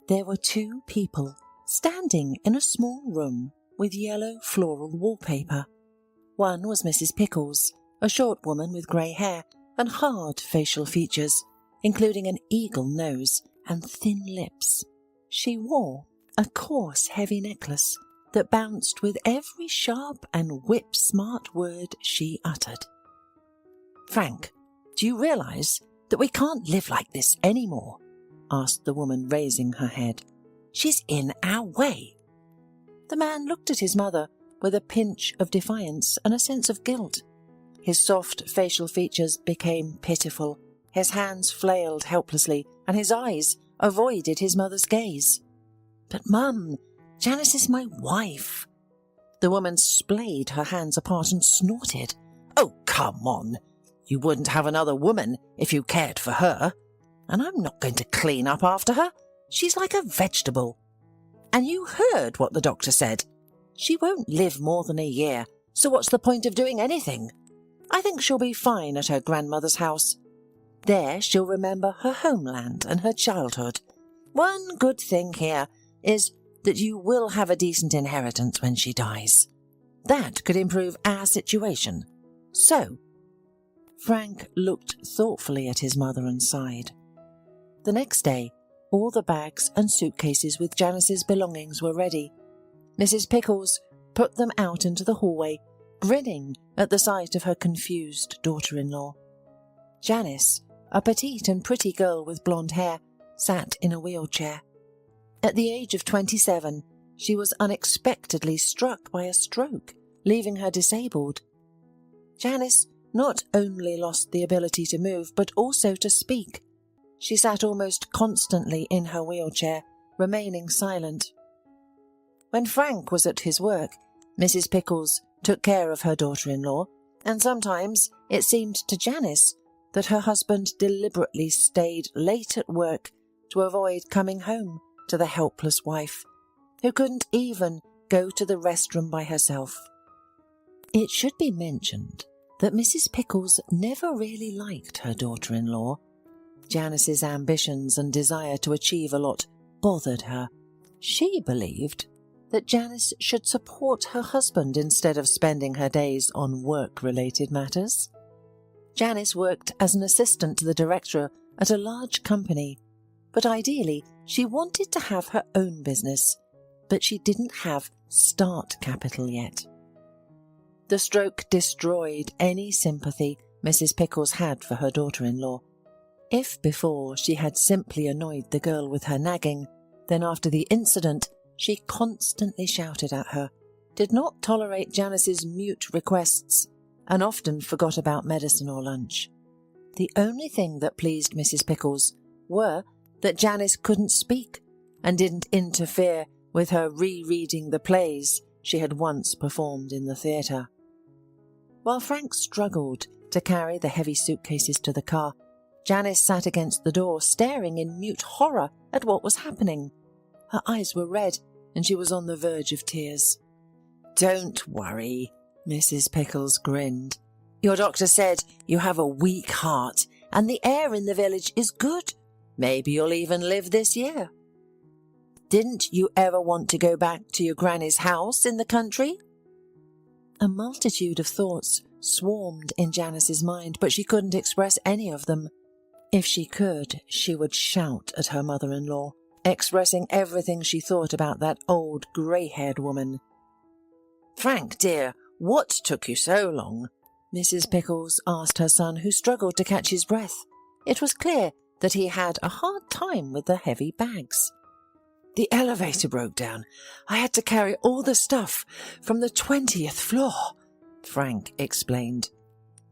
There were two people standing in a small room with yellow floral wallpaper. One was Mrs. Pickles, a short woman with grey hair and hard facial features, including an eagle nose and thin lips. She wore a coarse, heavy necklace that bounced with every sharp and whip-smart word she uttered. "Frank, do you realise that we can't live like this anymore?" asked the woman, raising her head. "She's in our way." The man looked at his mother with a pinch of defiance and a sense of guilt. His soft facial features became pitiful, his hands flailed helplessly, and his eyes avoided his mother's gaze. "But Mum, Janice is my wife." The woman splayed her hands apart and snorted. "Oh, come on. You wouldn't have another woman if you cared for her. And I'm not going to clean up after her. She's like a vegetable. And you heard what the doctor said. She won't live more than a year, so what's the point of doing anything? I think she'll be fine at her grandmother's house. There she'll remember her homeland and her childhood. One good thing here is that you will have a decent inheritance when she dies. That could improve our situation. So..." Frank looked thoughtfully at his mother and sighed. The next day, all the bags and suitcases with Janice's belongings were ready. Mrs. Pickles put them out into the hallway, grinning at the sight of her confused daughter-in-law. Janice, a petite and pretty girl with blonde hair, sat in a wheelchair. At the age of 27, she was unexpectedly struck by a stroke, leaving her disabled. Janice not only lost the ability to move, but also to speak. She sat almost constantly in her wheelchair, remaining silent. When Frank was at his work, Mrs. Pickles took care of her daughter-in-law, and sometimes it seemed to Janice that her husband deliberately stayed late at work to avoid coming home to the helpless wife, who couldn't even go to the restroom by herself. It should be mentioned that Mrs. Pickles never really liked her daughter-in-law. Janice's ambitions and desire to achieve a lot bothered her. She believed that Janice should support her husband instead of spending her days on work-related matters. Janice worked as an assistant to the director at a large company, but ideally she wanted to have her own business, but she didn't have start capital yet. The stroke destroyed any sympathy Mrs. Pickles had for her daughter-in-law. If before she had simply annoyed the girl with her nagging, then after the incident she constantly shouted at her, did not tolerate Janice's mute requests, and often forgot about medicine or lunch. The only thing that pleased Mrs. Pickles were that Janice couldn't speak and didn't interfere with her rereading the plays she had once performed in the theatre. While Frank struggled to carry the heavy suitcases to the car, Janice sat against the door, staring in mute horror at what was happening. Her eyes were red, and she was on the verge of tears. "Don't worry," Mrs. Pickles grinned. "Your doctor said you have a weak heart, and the air in the village is good. Maybe you'll even live this year. Didn't you ever want to go back to your granny's house in the country?" A multitude of thoughts swarmed in Janice's mind, but she couldn't express any of them. If she could, she would shout at her mother-in-law, expressing everything she thought about that old grey-haired woman. "Frank, dear, what took you so long?" Mrs. Pickles asked her son, who struggled to catch his breath. It was clear that he had a hard time with the heavy bags. "The elevator broke down. I had to carry all the stuff from the 20th floor," Frank explained.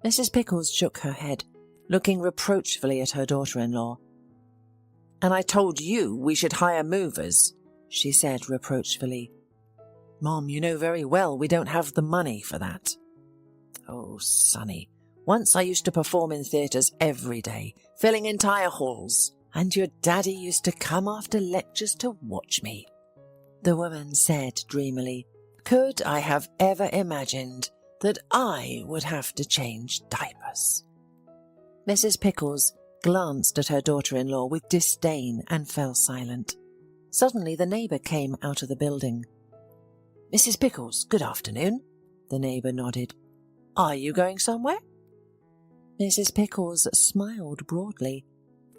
Mrs. Pickles shook her head, looking reproachfully at her daughter-in-law. "And I told you we should hire movers," she said reproachfully. "Mom, you know very well we don't have the money for that." "Oh, Sonny, once I used to perform in theatres every day, filling entire halls, and your daddy used to come after lectures to watch me," the woman said dreamily. "Could I have ever imagined that I would have to change diapers?" Mrs. Pickles glanced at her daughter-in-law with disdain and fell silent. Suddenly the neighbour came out of the building. "Mrs. Pickles, good afternoon." The neighbour nodded. "Are you going somewhere?" Mrs. Pickles smiled broadly.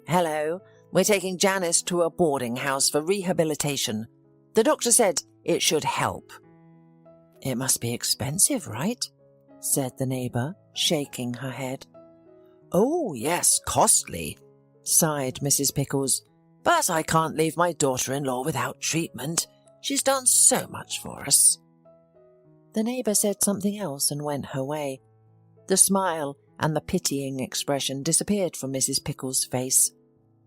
"Hello, we're taking Janice to a boarding house for rehabilitation. The doctor said it should help." "It must be expensive, right?" said the neighbour, shaking her head. "Oh, yes, costly," sighed Mrs. Pickles. "But I can't leave my daughter-in-law without treatment. She's done so much for us." The neighbour said something else and went her way. The smile and the pitying expression disappeared from Mrs. Pickles' face.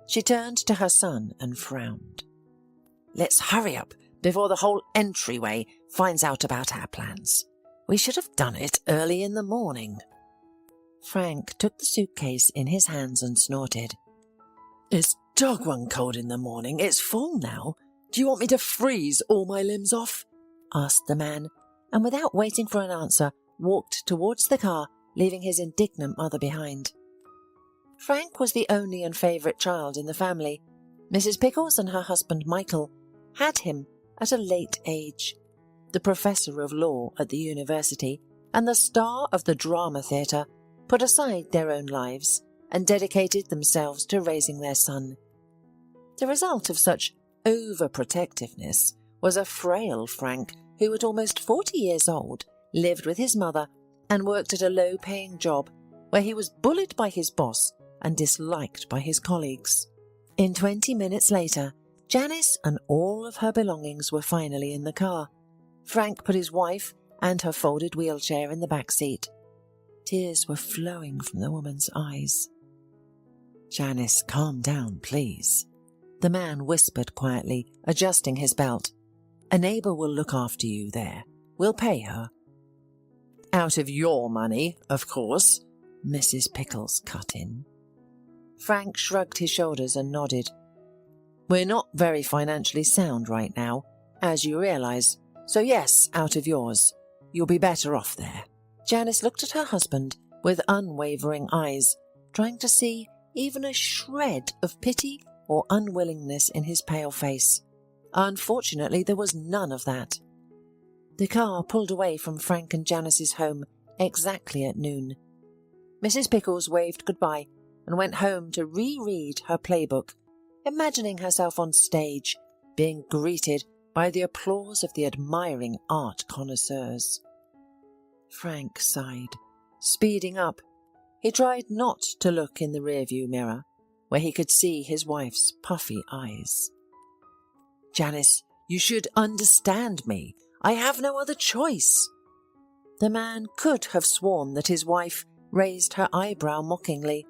She turned to her son and frowned. "Let's hurry up before the whole entryway finds out about our plans. We should have done it early in the morning." Frank took the suitcase in his hands and snorted. "It's dog-one cold in the morning. It's fall now. Do you want me to freeze all my limbs off?" asked the man, and without waiting for an answer, walked towards the car, leaving his indignant mother behind. Frank was the only and favourite child in the family. Mrs. Pickles and her husband Michael had him at a late age. The professor of law at the university and the star of the drama theatre put aside their own lives and dedicated themselves to raising their son. The result of such overprotectiveness was a frail Frank who, at almost 40 years old, lived with his mother and worked at a low-paying job where he was bullied by his boss and disliked by his colleagues. 20 minutes later, Janice and all of her belongings were finally in the car. Frank put his wife and her folded wheelchair in the back seat. Tears were flowing from the woman's eyes. "Janice, calm down, please," the man whispered quietly, adjusting his belt. "A neighbour will look after you there. We'll pay her." "Out of your money, of course," Mrs. Pickles cut in. Frank shrugged his shoulders and nodded. "We're not very financially sound right now, as you realise, so yes, out of yours. You'll be better off there." Janice looked at her husband with unwavering eyes, trying to see even a shred of pity or unwillingness in his pale face. Unfortunately, there was none of that. The car pulled away from Frank and Janice's home exactly at noon. Mrs. Pickles waved goodbye and went home to reread her playbook, imagining herself on stage, being greeted by the applause of the admiring art connoisseurs. Frank sighed, speeding up. He tried not to look in the rearview mirror, where he could see his wife's puffy eyes. "Janice, you should understand me. I have no other choice." The man could have sworn that his wife raised her eyebrow mockingly.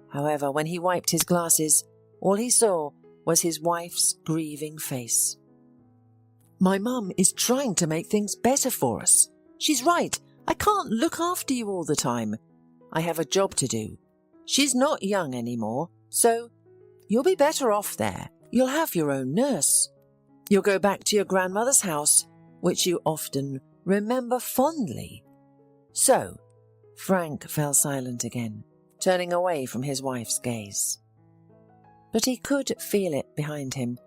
However, when he wiped his glasses, all he saw was his wife's grieving face. "My mum is trying to make things better for us. She's right. I can't look after you all the time. I have a job to do. She's not young anymore, so you'll be better off there. You'll have your own nurse. You'll go back to your grandmother's house, which you often remember fondly." So, Frank fell silent again, turning away from his wife's gaze. But he could feel it behind him.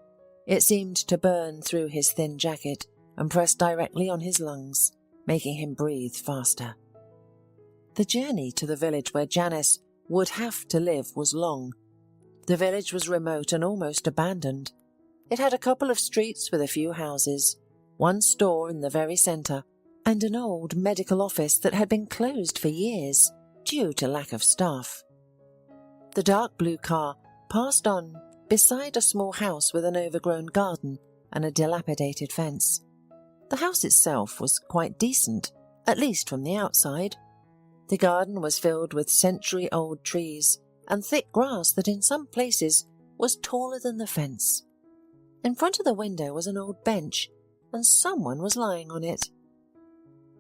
It seemed to burn through his thin jacket and press directly on his lungs, making him breathe faster. The journey to the village where Janice would have to live was long. The village was remote and almost abandoned. It had a couple of streets with a few houses, one store in the very centre, and an old medical office that had been closed for years due to lack of staff. The dark blue car passed on beside a small house with an overgrown garden and a dilapidated fence. The house itself was quite decent, at least from the outside. The garden was filled with century-old trees and thick grass that in some places was taller than the fence. In front of the window was an old bench, and someone was lying on it.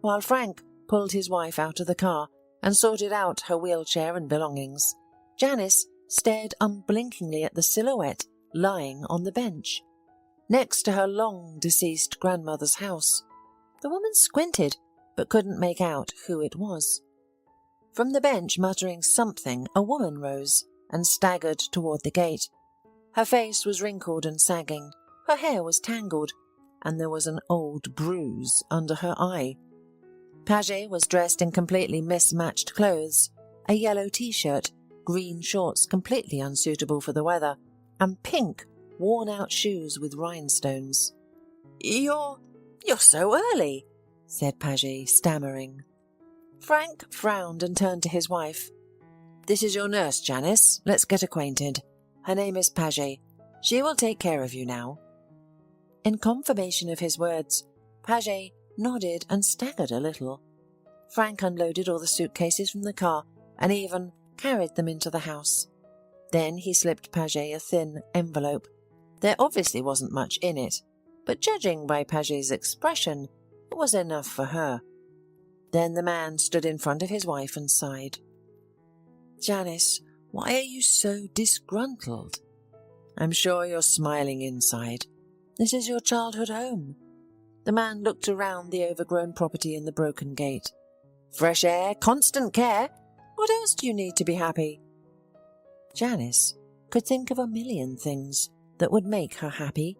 While Frank pulled his wife out of the car and sorted out her wheelchair and belongings, Janice stared unblinkingly at the silhouette lying on the bench, next to her long-deceased grandmother's house. The woman squinted, but couldn't make out who it was. From the bench, muttering something, a woman rose and staggered toward the gate. Her face was wrinkled and sagging, Her hair was tangled, and there was an old bruise under her eye. Paget was dressed in completely mismatched clothes, a yellow t-shirt, green shorts completely unsuitable for the weather, and pink, worn-out shoes with rhinestones. You're so early," said Paget, stammering. Frank frowned and turned to his wife. "This is your nurse, Janice. Let's get acquainted. Her name is Paget. She will take care of you now." In confirmation of his words, Paget nodded and staggered a little. Frank unloaded all the suitcases from the car and even carried them into the house. Then he slipped Paget a thin envelope. There obviously wasn't much in it, but judging by Paget's expression, it was enough for her. Then the man stood in front of his wife and sighed. "Janice, why are you so disgruntled? I'm sure you're smiling inside. This is your childhood home." The man looked around the overgrown property and the broken gate. "Fresh air, constant care. What else do you need to be happy?" Janice could think of a million things that would make her happy.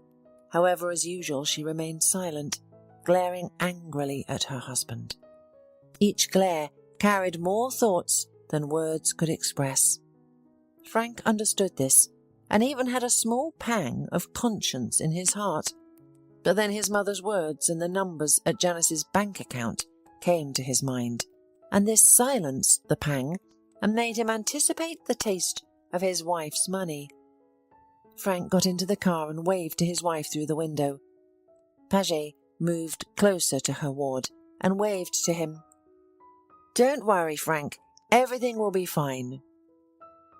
However, as usual, she remained silent, glaring angrily at her husband. Each glare carried more thoughts than words could express. Frank understood this, and even had a small pang of conscience in his heart. But then his mother's words and the numbers at Janice's bank account came to his mind, and this silenced the pang and made him anticipate the taste of his wife's money. Frank got into the car and waved to his wife through the window. Paget moved closer to her ward and waved to him. "Don't worry, Frank. Everything will be fine."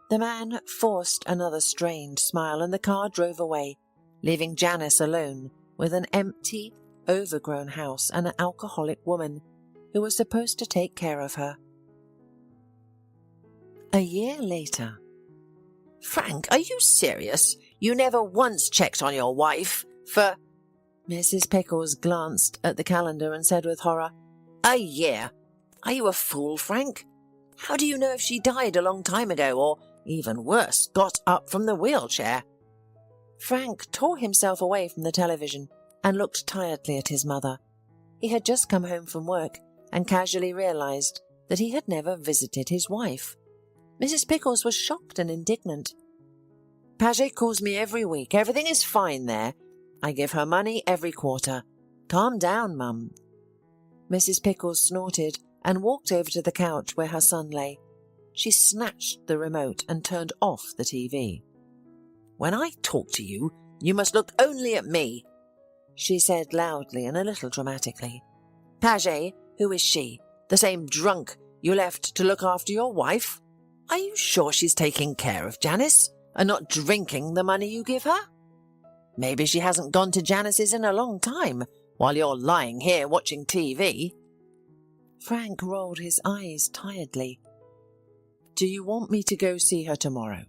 The man forced another strained smile, and the car drove away, leaving Janice alone with an empty, overgrown house and an alcoholic woman who was supposed to take care of her. A year later. "Frank, are you serious? You never once checked on your wife for—" Mrs. Pickles glanced at the calendar and said with horror, "A year? Are you a fool, Frank? How do you know if she died a long time ago, or, even worse, got up from the wheelchair?" Frank tore himself away from the television and looked tiredly at his mother. He had just come home from work and casually realized that he had never visited his wife. Mrs. Pickles was shocked and indignant. "Paget calls me every week. Everything is fine there. I give her money every quarter. Calm down, Mum." Mrs. Pickles snorted and walked over to the couch where her son lay. She snatched the remote and turned off the TV. "When I talk to you, you must look only at me," she said loudly and a little dramatically. "Paget, who is she? The same drunk you left to look after your wife? Are you sure she's taking care of Janice and not drinking the money you give her? Maybe she hasn't gone to Janice's in a long time while you're lying here watching TV." Frank rolled his eyes tiredly. "Do you want me to go see her tomorrow?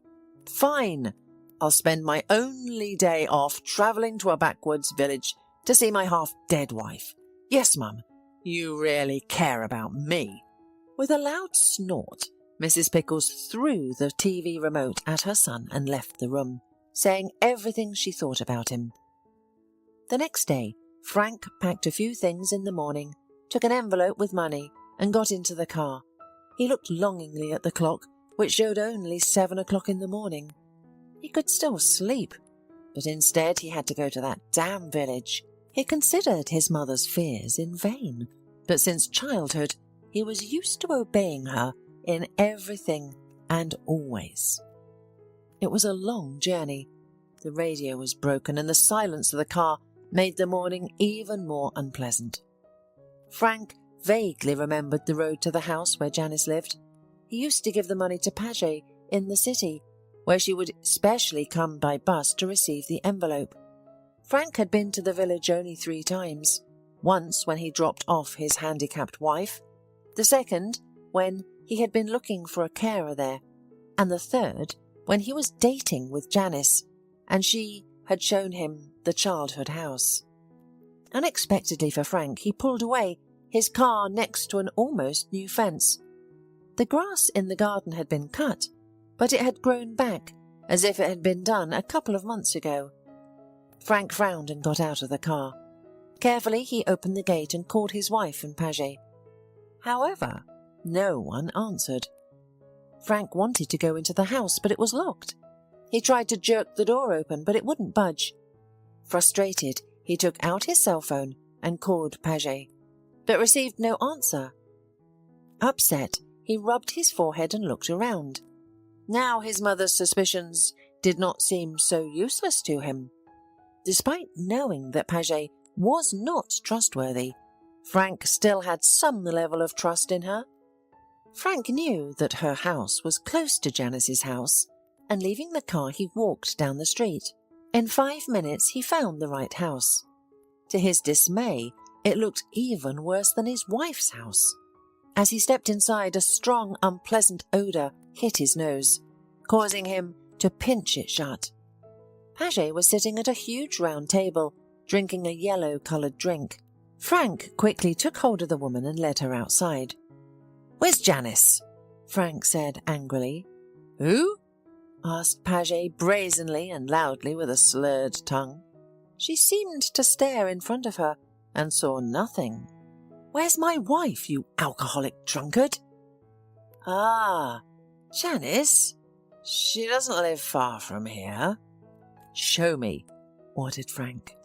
Fine. I'll spend my only day off travelling to a backwoods village to see my half-dead wife. Yes, Mum, you really care about me." With a loud snort, Mrs. Pickles threw the TV remote at her son and left the room, saying everything she thought about him. The next day, Frank packed a few things in the morning, took an envelope with money, and got into the car. He looked longingly at the clock, which showed only 7 o'clock in the morning. He could still sleep, but instead he had to go to that damn village. He considered his mother's fears in vain, but since childhood he was used to obeying her in everything and always. It was a long journey. The radio was broken, and the silence of the car made the morning even more unpleasant. Frank vaguely remembered the road to the house where Janice lived. He used to give the money to Paget in the city, where she would specially come by bus to receive the envelope. Frank had been to the village only 3 times, once when he dropped off his handicapped wife, the second when he had been looking for a carer there, and the third when he was dating with Janice, and she had shown him the childhood house. Unexpectedly for Frank, he pulled away, his car next to an almost new fence. The grass in the garden had been cut, but it had grown back, as if it had been done a couple of months ago. Frank frowned and got out of the car. Carefully, he opened the gate and called his wife and Paget. However, no one answered. Frank wanted to go into the house, but it was locked. He tried to jerk the door open, but it wouldn't budge. Frustrated, he took out his cell phone and called Paget, but received no answer. Upset, he rubbed his forehead and looked around. Now his mother's suspicions did not seem so useless to him. Despite knowing that Paget was not trustworthy, Frank still had some level of trust in her. Frank knew that her house was close to Janice's house, and leaving the car he walked down the street. In 5 minutes he found the right house. To his dismay, it looked even worse than his wife's house. As he stepped inside, a strong, unpleasant odour hit his nose, causing him to pinch it shut. Paget was sitting at a huge round table, drinking a yellow-coloured drink. Frank quickly took hold of the woman and led her outside. "Where's Janice?" Frank said angrily. "Who?" asked Paget brazenly and loudly with a slurred tongue. She seemed to stare in front of her and saw nothing. "Where's my wife, you alcoholic drunkard?" "Ah, Janice? She doesn't live far from here." "Show me," ordered Frank.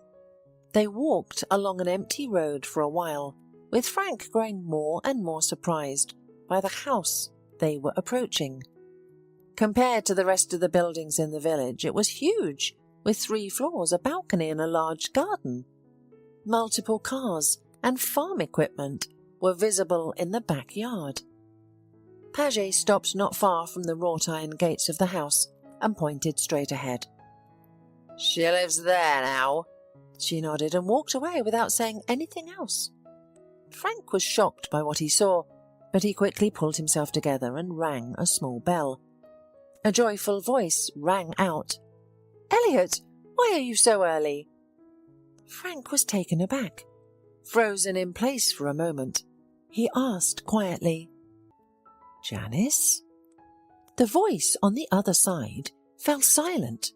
They walked along an empty road for a while, with Frank growing more and more surprised by the house they were approaching. Compared to the rest of the buildings in the village, it was huge, with 3 floors, a balcony and a large garden. Multiple cars and farm equipment were visible in the backyard. Paget stopped not far from the wrought iron gates of the house and pointed straight ahead. "She lives there now." She nodded and walked away without saying anything else. Frank was shocked by what he saw, but he quickly pulled himself together and rang a small bell. A joyful voice rang out. "Elliot, why are you so early?" Frank was taken aback. Frozen in place for a moment, he asked quietly, "Janice?" The voice on the other side fell silent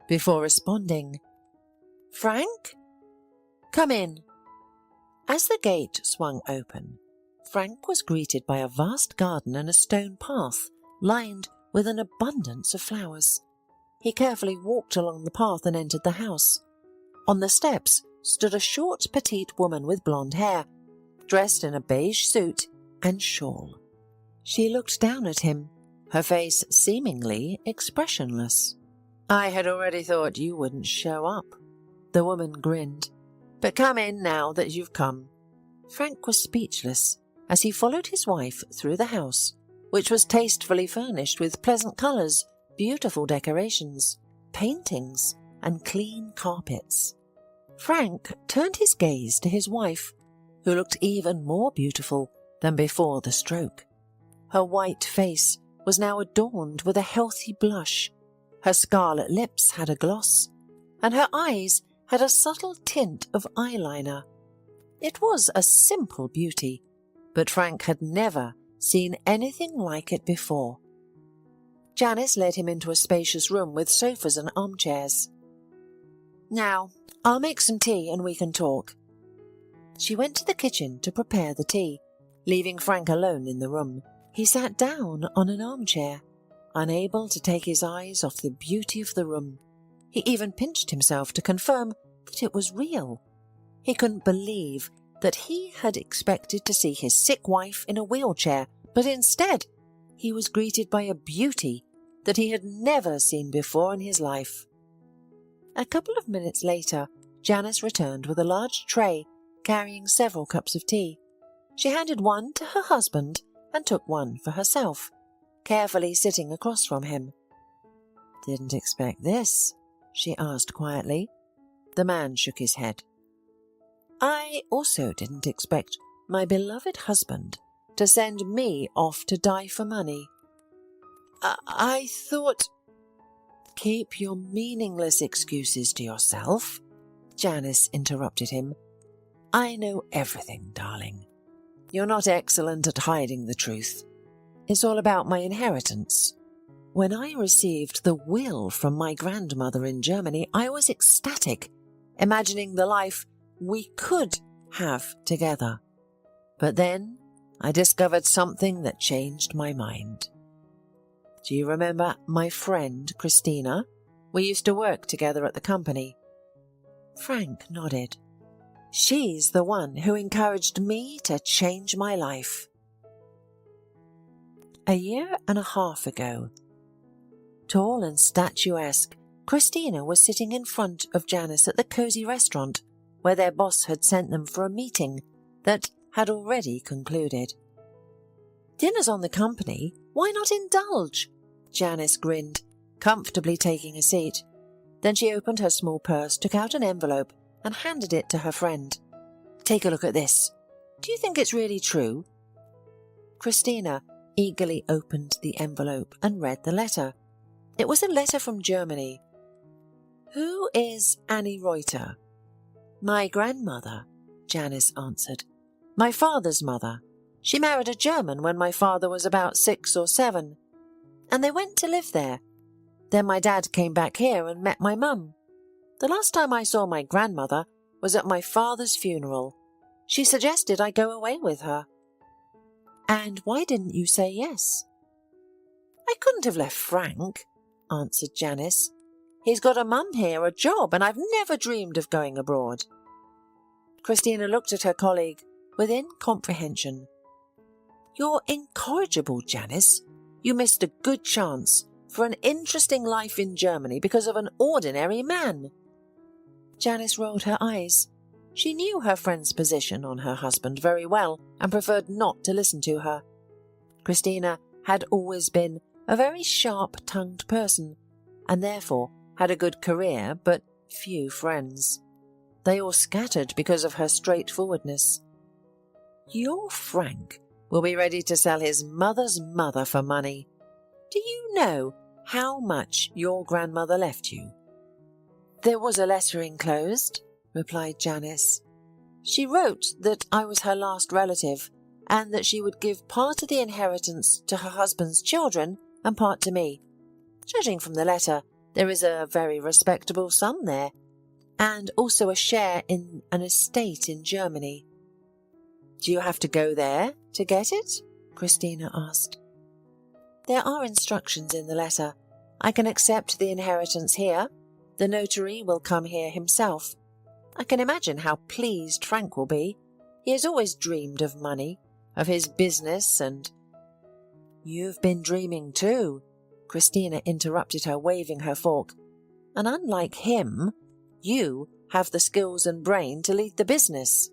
before responding, "Frank? Come in." As the gate swung open, Frank was greeted by a vast garden and a stone path lined with an abundance of flowers. He carefully walked along the path and entered the house. On the steps stood a short, petite woman with blonde hair, dressed in a beige suit and shawl. She looked down at him, her face seemingly expressionless. "I had already thought you wouldn't show up," the woman grinned. "But come in now that you've come." Frank was speechless as he followed his wife through the house, which was tastefully furnished with pleasant colours, beautiful decorations, paintings, and clean carpets. Frank turned his gaze to his wife, who looked even more beautiful than before the stroke. Her white face was now adorned with a healthy blush, her scarlet lips had a gloss, and her eyes had a subtle tint of eyeliner. It was a simple beauty, but Frank had never seen anything like it before. Janice led him into a spacious room with sofas and armchairs. "Now, I'll make some tea and we can talk." She went to the kitchen to prepare the tea, leaving Frank alone in the room. He sat down on an armchair, unable to take his eyes off the beauty of the room. He even pinched himself to confirm that it was real. He couldn't believe that he had expected to see his sick wife in a wheelchair, but instead he was greeted by a beauty that he had never seen before in his life. A couple of minutes later, Janice returned with a large tray carrying several cups of tea. She handed one to her husband and took one for herself, carefully sitting across from him. "Didn't expect this?" she asked quietly. The man shook his head. "I also didn't expect my beloved husband to send me off to die for money. I thought—" "Keep your meaningless excuses to yourself," Janice interrupted him. "I know everything, darling. You're not excellent at hiding the truth. It's all about my inheritance. When I received the will from my grandmother in Germany, I was ecstatic. imagining the life we could have together. But then I discovered something that changed my mind. Do you remember my friend Christina? We used to work together at the company. Frank nodded. She's the one who encouraged me to change my life. A year and a half ago, tall and statuesque, Christina was sitting in front of Janice at the cosy restaurant where their boss had sent them for a meeting that had already concluded. Dinner's on the company, why not indulge? Janice grinned, comfortably taking a seat. Then she opened her small purse, took out an envelope and handed it to her friend. Take a look at this. Do you think it's really true? Christina eagerly opened the envelope and read the letter. It was a letter from Germany. Who is Annie Reuter? My grandmother, Janice answered. My father's mother. She married a German when my father was about 6 or 7. And they went to live there. Then my dad came back here and met my mum. The last time I saw my grandmother was at my father's funeral. She suggested I go away with her. And why didn't you say yes? I couldn't have left Frank, answered Janice. He's got a mum here, a job, and I've never dreamed of going abroad. Christina looked at her colleague with incomprehension. You're incorrigible, Janice. You missed a good chance for an interesting life in Germany because of an ordinary man. Janice rolled her eyes. She knew her friend's position on her husband very well and preferred not to listen to her. Christina had always been a very sharp-tongued person and therefore had a good career but few friends. They all scattered because of her straightforwardness. Your Frank will be ready to sell his mother's mother for money. Do you know how much your grandmother left you? There was a letter enclosed, replied Janice. She wrote that I was her last relative and that she would give part of the inheritance to her husband's children and part to me. Judging from the letter, there is a very respectable sum there, and also a share in an estate in Germany. Do you have to go there to get it? Christina asked. There are instructions in the letter. I can accept the inheritance here. The notary will come here himself. I can imagine how pleased Frank will be. He has always dreamed of money, of his business and... You've been dreaming too, Christina interrupted her, waving her fork. And unlike him, you have the skills and brain to lead the business.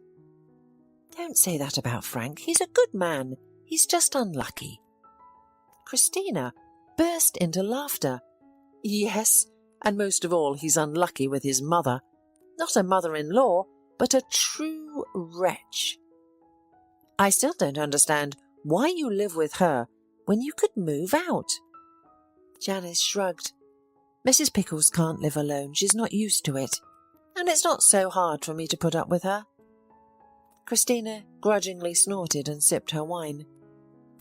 Don't say that about Frank. He's a good man. He's just unlucky. Christina burst into laughter. Yes, and most of all, he's unlucky with his mother. Not a mother-in-law, but a true wretch. I still don't understand why you live with her when you could move out. Janice shrugged. Mrs. Pickles can't live alone. She's not used to it. And it's not so hard for me to put up with her. Christina grudgingly snorted and sipped her wine.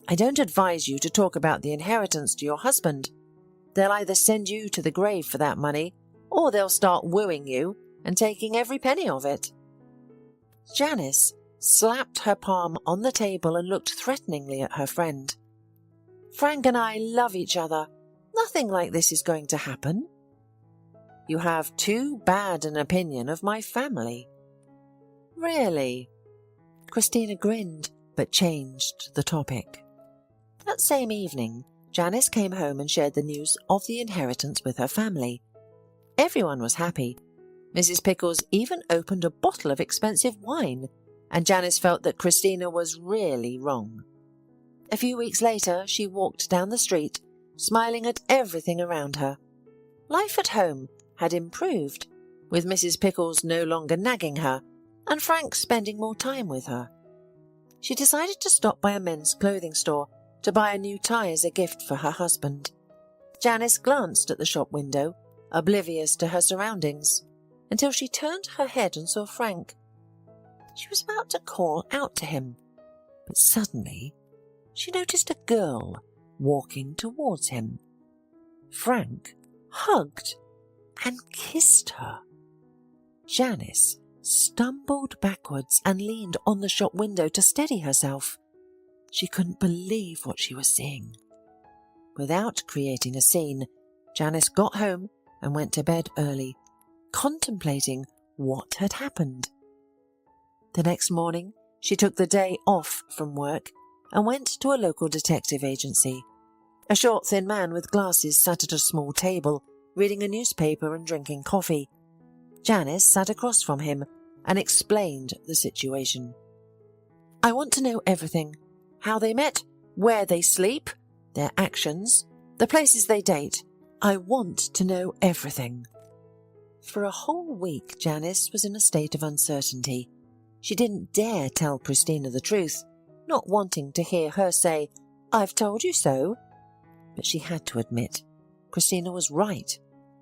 I don't advise you to talk about the inheritance to your husband. They'll either send you to the grave for that money, or they'll start wooing you and taking every penny of it. Janice slapped her palm on the table and looked threateningly at her friend. Frank and I love each other. Nothing like this is going to happen. You have too bad an opinion of my family. Really? Christina grinned, but changed the topic. That same evening, Janice came home and shared the news of the inheritance with her family. Everyone was happy. Mrs. Pickles even opened a bottle of expensive wine, and Janice felt that Christina was really wrong. A few weeks later, she walked down the street, smiling at everything around her. Life at home had improved, with Mrs. Pickles no longer nagging her, and Frank spending more time with her. She decided to stop by a men's clothing store to buy a new tie as a gift for her husband. Janice glanced at the shop window, oblivious to her surroundings, until she turned her head and saw Frank. She was about to call out to him, but suddenly she noticed a girl walking towards him. Frank hugged and kissed her. Janice stumbled backwards and leaned on the shop window to steady herself. She couldn't believe what she was seeing. Without creating a scene, Janice got home and went to bed early, contemplating what had happened. The next morning, she took the day off from work and went to a local detective agency. A short, thin man with glasses sat at a small table, reading a newspaper and drinking coffee. Janice sat across from him and explained the situation. "I want to know everything. How they met, where they sleep, their actions, the places they date. I want to know everything." For a whole week, Janice was in a state of uncertainty. She didn't dare tell Christina the truth, not wanting to hear her say, "I've told you so." But she had to admit, Christina was right.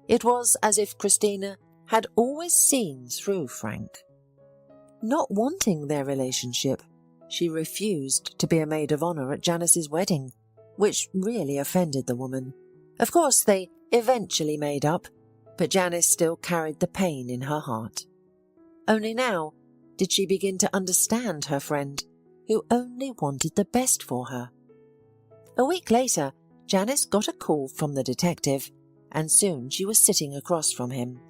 It was as if Christina had always seen through Frank. Not wanting their relationship, she refused to be a maid of honour at Janice's wedding, which really offended the woman. Of course, they eventually made up, but Janice still carried the pain in her heart. Only now did she begin to understand her friend, who only wanted the best for her. A week later, Janice got a call from the detective, and soon she was sitting across from him.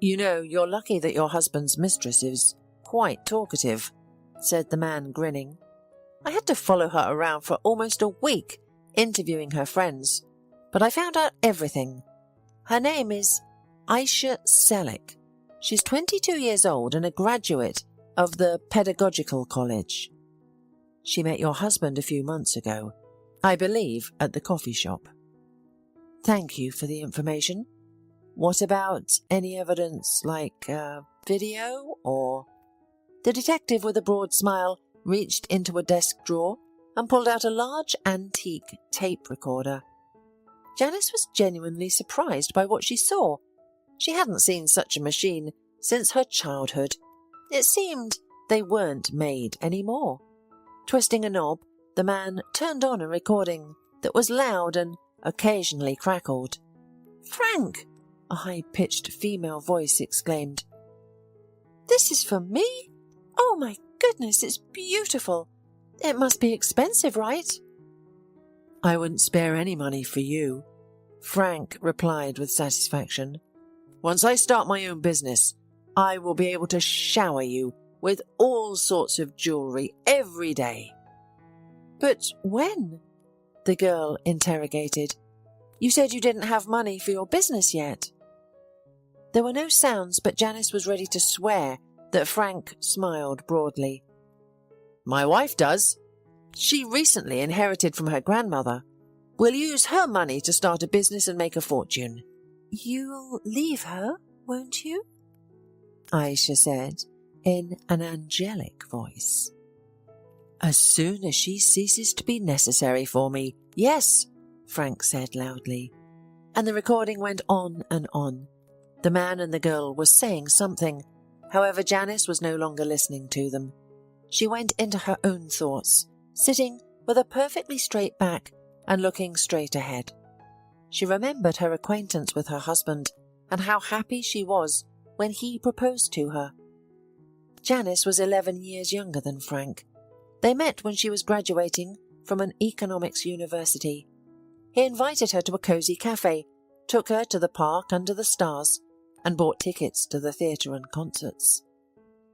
"You know, you're lucky that your husband's mistress is quite talkative," said the man, grinning. "I had to follow her around for almost a week, interviewing her friends, but I found out everything. Her name is Aisha Selick. She's 22 years old and a graduate of the Pedagogical College. She met your husband a few months ago, I believe at the coffee shop." "Thank you for the information. What about any evidence like video or—" The detective, with a broad smile, reached into a desk drawer and pulled out a large antique tape recorder. Janice was genuinely surprised by what she saw. She hadn't seen such a machine since her childhood. It seemed they weren't made anymore. Twisting a knob, the man turned on a recording that was loud and occasionally crackled. "Frank!" a high-pitched female voice exclaimed. "This is for me? Oh my goodness, it's beautiful. It must be expensive, right?" "I wouldn't spare any money for you," Frank replied with satisfaction. "Once I start my own business, I will be able to shower you with all sorts of jewellery every day." "But when?" the girl interrogated. "You said you didn't have money for your business yet." There were no sounds, but Janice was ready to swear that Frank smiled broadly. "My wife does. She recently inherited from her grandmother. We'll use her money to start a business and make a fortune." "You'll leave her, won't you?" Aisha said in an angelic voice. "As soon as she ceases to be necessary for me, yes," Frank said loudly. And the recording went on and on. The man and the girl were saying something. However, Janice was no longer listening to them. She went into her own thoughts, sitting with a perfectly straight back and looking straight ahead. She remembered her acquaintance with her husband and how happy she was when he proposed to her. Janice was 11 years younger than Frank. They met when she was graduating from an economics university. He invited her to a cosy cafe, took her to the park under the stars, and bought tickets to the theatre and concerts.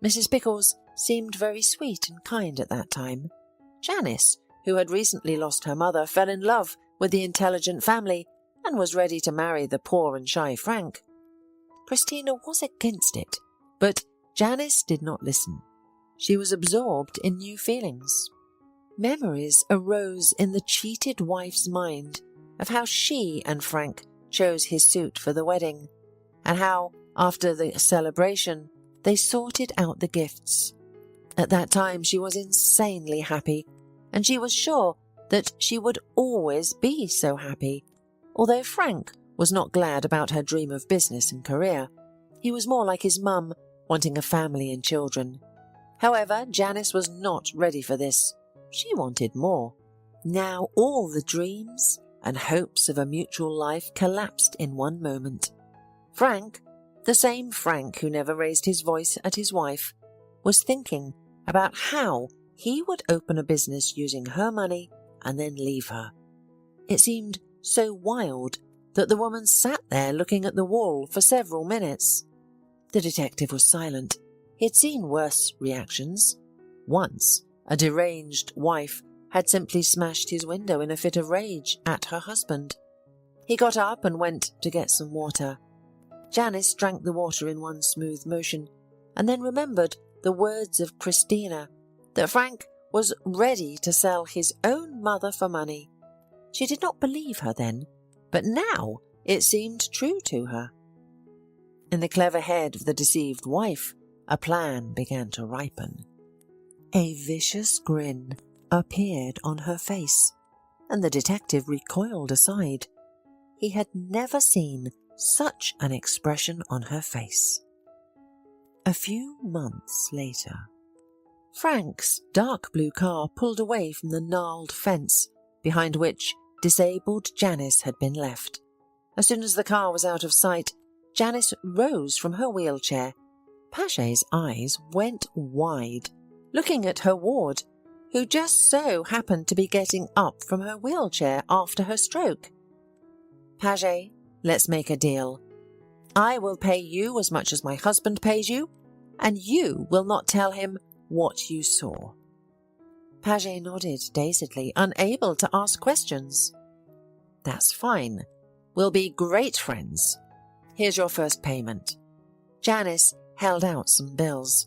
Mrs. Pickles seemed very sweet and kind at that time. Janice, who had recently lost her mother, fell in love with the intelligent family and was ready to marry the poor and shy Frank. Christina was against it, but Janice did not listen. She was absorbed in new feelings. Memories arose in the cheated wife's mind of how she and Frank chose his suit for the wedding, and how, after the celebration, they sorted out the gifts. At that time she was insanely happy, and she was sure that she would always be so happy. Although Frank was not glad about her dream of business and career, he was more like his mum, wanting a family and children. However, Janice was not ready for this. She wanted more. Now all the dreams and hopes of a mutual life collapsed in one moment. Frank, The same Frank who never raised his voice at his wife was thinking about how he would open a business using her money and then leave her. It seemed so wild that the woman sat there looking at the wall for several minutes. The detective was silent. He had seen worse reactions. Once, a deranged wife had simply smashed his window in a fit of rage at her husband. He got up and went to get some water. Janice drank the water in one smooth motion and then remembered the words of Christina that Frank was ready to sell his own mother for money. She did not believe her then, but now it seemed true to her. In the clever head of the deceived wife, a plan began to ripen. A vicious grin appeared on her face, and the detective recoiled aside. He had never seen such an expression on her face. A few months later, Frank's dark blue car pulled away from the gnarled fence behind which disabled Janice had been left. As soon as the car was out of sight, Janice rose from her wheelchair. Paget's eyes went wide, looking at her ward, who just so happened to be getting up from her wheelchair after her stroke. "Paget, let's make a deal. I will pay you as much as my husband pays you, and you will not tell him what you saw." Paget nodded dazedly, unable to ask questions. "That's fine. We'll be great friends. Here's your first payment." Janice held out some bills.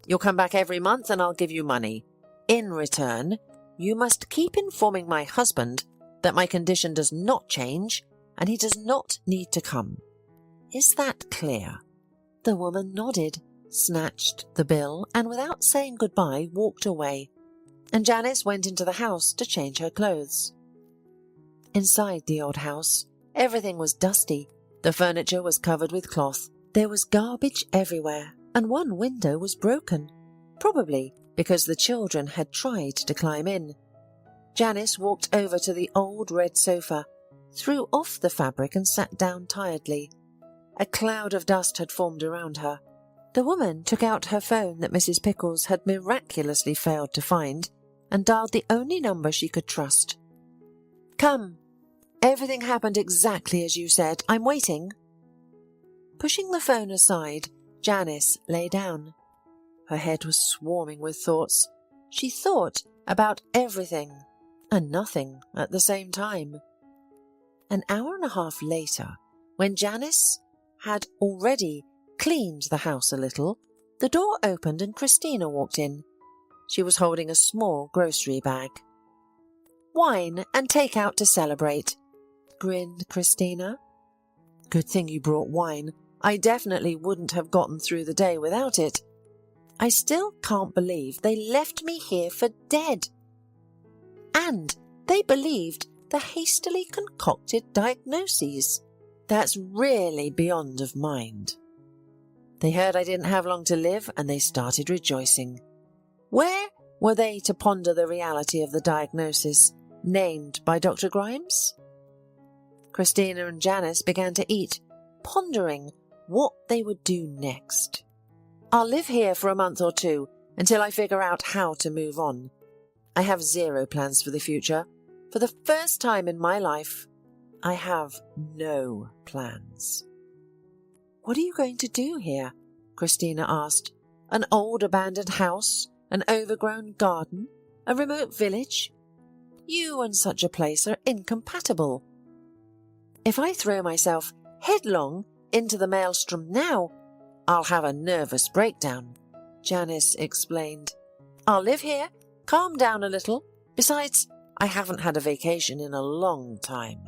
"You'll come back every month and I'll give you money. In return, you must keep informing my husband that my condition does not change and he does not need to come. Is that clear?" The woman nodded, snatched the bill, and without saying goodbye walked away, and Janice went into the house to change her clothes. Inside the old house, everything was dusty. The furniture was covered with cloth. There was garbage everywhere, and one window was broken, probably because the children had tried to climb in. Janice walked over to the old red sofa, threw off the fabric and sat down tiredly. A cloud of dust had formed around her. The woman took out her phone that Mrs. Pickles had miraculously failed to find and dialed the only number she could trust. "Come. Everything happened exactly as you said. I'm waiting." Pushing the phone aside, Janice lay down. Her head was swarming with thoughts. She thought about everything and nothing at the same time. An hour and a half later, when Janice had already cleaned the house a little, the door opened and Christina walked in. She was holding a small grocery bag. "Wine and take-out to celebrate," grinned Christina. "Good thing you brought wine. I definitely wouldn't have gotten through the day without it. I still can't believe they left me here for dead. And they believed the hastily concocted diagnoses. That's really beyond of mind. They heard I didn't have long to live and they started rejoicing. Where were they to ponder the reality of the diagnosis named by Dr. Grimes?" Christina and Janice began to eat, pondering what they would do next. "I'll live here for a month or two until I figure out how to move on. I have zero plans for the future. For the first time in my life, I have no plans." "What are you going to do here?" Christina asked. "An old abandoned house, an overgrown garden, a remote village? You and such a place are incompatible." "If I throw myself headlong into the maelstrom now, I'll have a nervous breakdown," Janice explained. "I'll live here, calm down a little. Besides, I haven't had a vacation in a long time."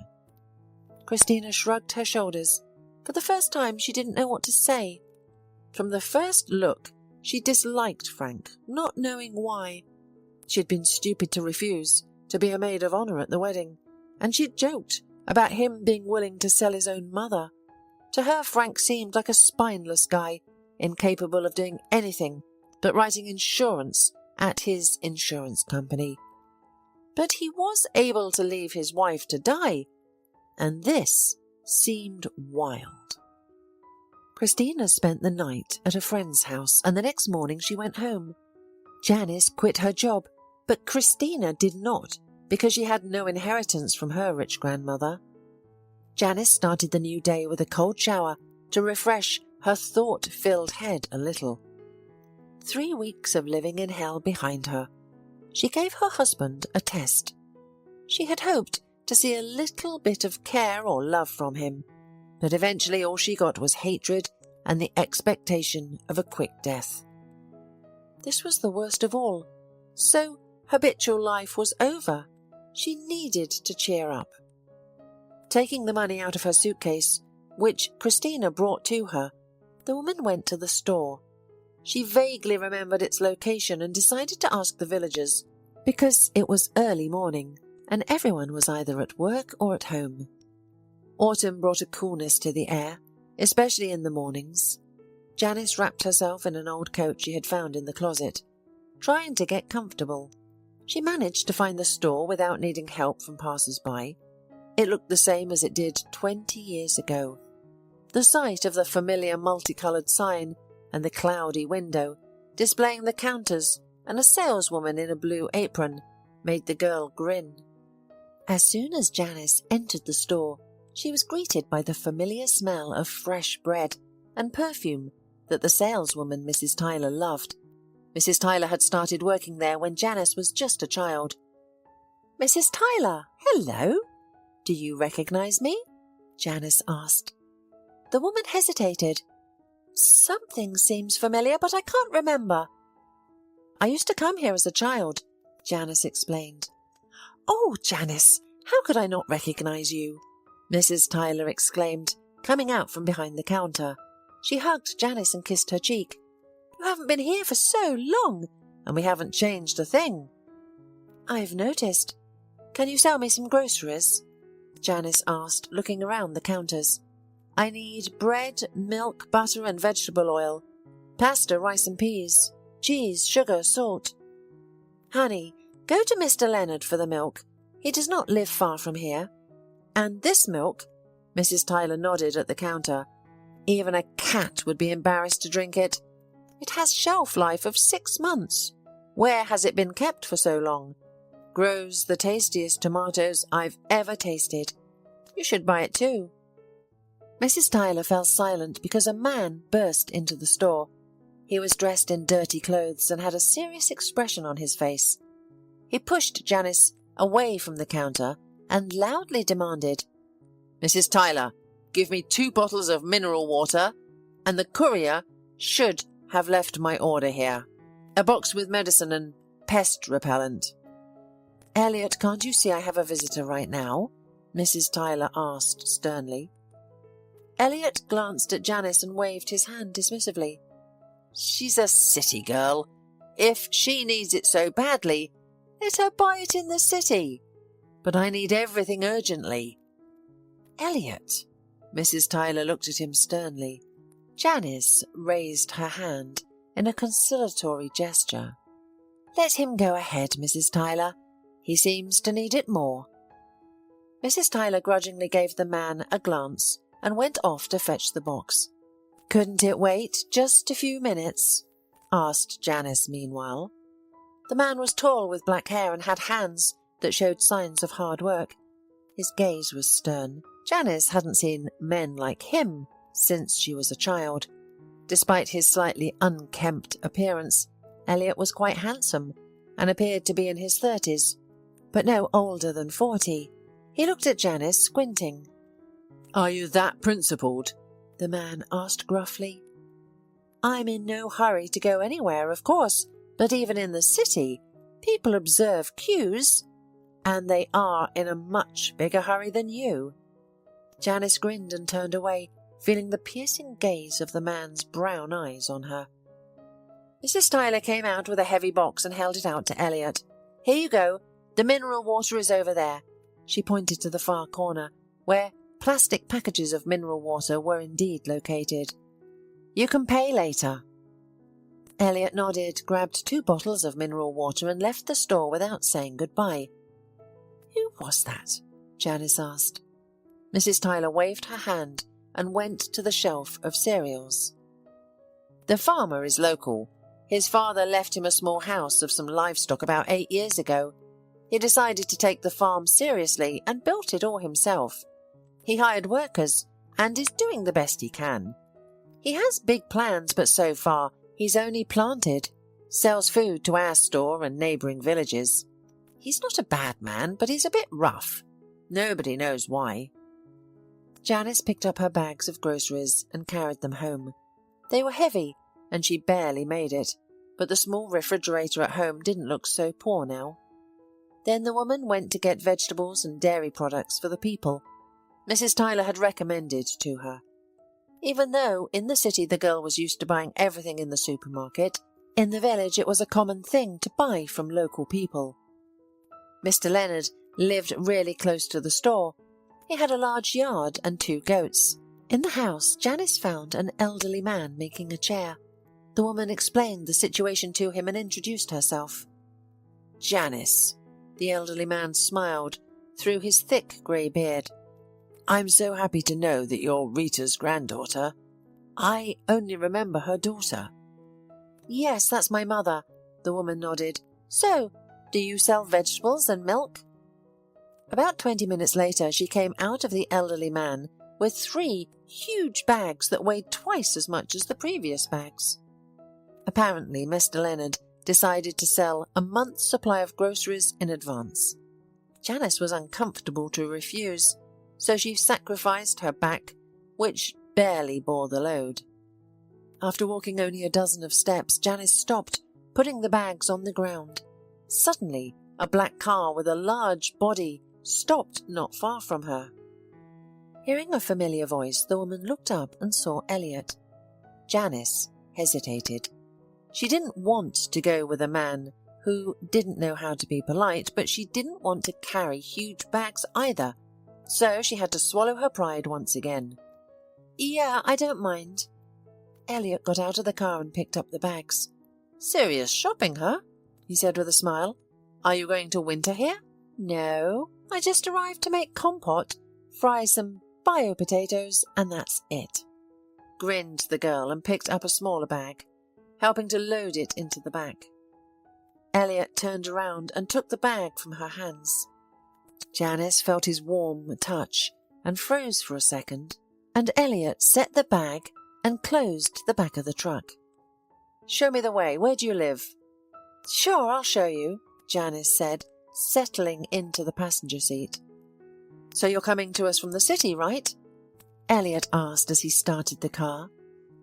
Christina shrugged her shoulders. For the first time, she didn't know what to say. From the first look, she disliked Frank, not knowing why. She had been stupid to refuse to be a maid of honour at the wedding, and she'd joked about him being willing to sell his own mother. To her, Frank seemed like a spineless guy, incapable of doing anything but writing insurance at his insurance company. But he was able to leave his wife to die, and this seemed wild. Christina spent the night at a friend's house and the next morning she went home. Janice quit her job, but Christina did not because she had no inheritance from her rich grandmother. Janice started the new day with a cold shower to refresh her thought-filled head a little. 3 weeks of living in hell behind her, she gave her husband a test. She had hoped to see a little bit of care or love from him, but eventually all she got was hatred and the expectation of a quick death. This was the worst of all. So habitual life was over. She needed to cheer up. Taking the money out of her suitcase, which Christina brought to her, the woman went to the store. She vaguely remembered its location and decided to ask the villagers, because it was early morning and everyone was either at work or at home. Autumn brought a coolness to the air, especially in the mornings. Janice wrapped herself in an old coat she had found in the closet, trying to get comfortable. She managed to find the store without needing help from passers-by. It looked the same as it did 20 years ago. The sight of the familiar multicoloured sign and the cloudy window, displaying the counters and a saleswoman in a blue apron, made the girl grin. As soon as Janice entered the store, she was greeted by the familiar smell of fresh bread and perfume that the saleswoman Mrs. Tyler loved. Mrs. Tyler had started working there when Janice was just a child. "Mrs. Tyler, hello. Do you recognize me?" Janice asked. The woman hesitated. "Something seems familiar, but I can't remember." "I used to come here as a child," Janice explained. "Oh, Janice, how could I not recognize you?" Mrs. Tyler exclaimed, coming out from behind the counter. She hugged Janice and kissed her cheek. "You haven't been here for so long, and we haven't changed a thing." "I've noticed. Can you sell me some groceries?" Janice asked, looking around the counters. "I need bread, milk, butter and vegetable oil, pasta, rice and peas, cheese, sugar, salt." "Honey, go to Mr. Leonard for the milk. He does not live far from here. And this milk," Mrs. Tyler nodded at the counter. "Even a cat would be embarrassed to drink it. It has shelf life of 6 months. Where has it been kept for so long? Grows the tastiest tomatoes I've ever tasted. You should buy it too." Mrs. Tyler fell silent because a man burst into the store. He was dressed in dirty clothes and had a serious expression on his face. He pushed Janice away from the counter and loudly demanded, "Mrs. Tyler, give me 2 bottles of mineral water, and the courier should have left my order here. A box with medicine and pest repellent." "Elliot, can't you see I have a visitor right now?" Mrs. Tyler asked sternly. Elliot glanced at Janice and waved his hand dismissively. "She's a city girl. If she needs it so badly, let her buy it in the city. But I need everything urgently." "Elliot," Mrs. Tyler looked at him sternly. Janice raised her hand in a conciliatory gesture. "Let him go ahead, Mrs. Tyler. He seems to need it more." Mrs. Tyler grudgingly gave the man a glance and went off to fetch the box. "Couldn't it wait just a few minutes?" asked Janice meanwhile. The man was tall with black hair and had hands that showed signs of hard work. His gaze was stern. Janice hadn't seen men like him since she was a child. Despite his slightly unkempt appearance, Elliot was quite handsome and appeared to be in his 30s, but no older than 40. He looked at Janice, squinting. "Are you that principled?" the man asked gruffly. "I'm in no hurry to go anywhere, of course, but even in the city, people observe cues, and they are in a much bigger hurry than you." Janice grinned and turned away, feeling the piercing gaze of the man's brown eyes on her. Mrs. Tyler came out with a heavy box and held it out to Elliot. "Here you go. The mineral water is over there." She pointed to the far corner, where plastic packages of mineral water were indeed located. "You can pay later." Elliot nodded, grabbed 2 bottles of mineral water and left the store without saying goodbye. "Who was that?" Janice asked. Mrs. Tyler waved her hand and went to the shelf of cereals. The farmer is local. His father left him a small house of some livestock about 8 years ago. He decided to take the farm seriously and built it all himself. He hired workers and is doing the best he can. He has big plans, but so far he's only planted, sells food to our store and neighbouring villages. He's not a bad man, but he's a bit rough. Nobody knows why. Janice picked up her bags of groceries and carried them home. They were heavy, and she barely made it, but the small refrigerator at home didn't look so poor now. Then the woman went to get vegetables and dairy products for the people Mrs. Tyler had recommended to her. Even though in the city the girl was used to buying everything in the supermarket, in the village it was a common thing to buy from local people. Mr. Leonard lived really close to the store. He had a large yard and 2 goats. In the house, Janice found an elderly man making a chair. The woman explained the situation to him and introduced herself. Janice. The elderly man smiled through his thick grey beard. I'm so happy to know that you're Rita's granddaughter. I only remember her daughter. Yes, that's my mother, the woman nodded. So, do you sell vegetables and milk? About 20 minutes later, she came out of the elderly man with 3 huge bags that weighed twice as much as the previous bags. Apparently, Mr. Leonard decided to sell a month's supply of groceries in advance. Janice was uncomfortable to refuse, so she sacrificed her back, which barely bore the load. After walking only a dozen of steps, Janice stopped, putting the bags on the ground. Suddenly, a black car with a large body stopped not far from her. Hearing a familiar voice, the woman looked up and saw Elliot. Janice hesitated. She didn't want to go with a man who didn't know how to be polite, but she didn't want to carry huge bags either, so she had to swallow her pride once again. Yeah, I don't mind. Elliot got out of the car and picked up the bags. Serious shopping, huh? He said with a smile. Are you going to winter here? No, I just arrived to make compote, fry some bio-potatoes, and that's it. Grinned the girl and picked up a smaller bag, helping to load it into the back. Elliot turned around and took the bag from her hands. Janice felt his warm touch and froze for a second, and Elliot set the bag and closed the back of the truck. Show me the way. Where do you live? Sure, I'll show you, Janice said, settling into the passenger seat. So you're coming to us from the city, right? Elliot asked as he started the car.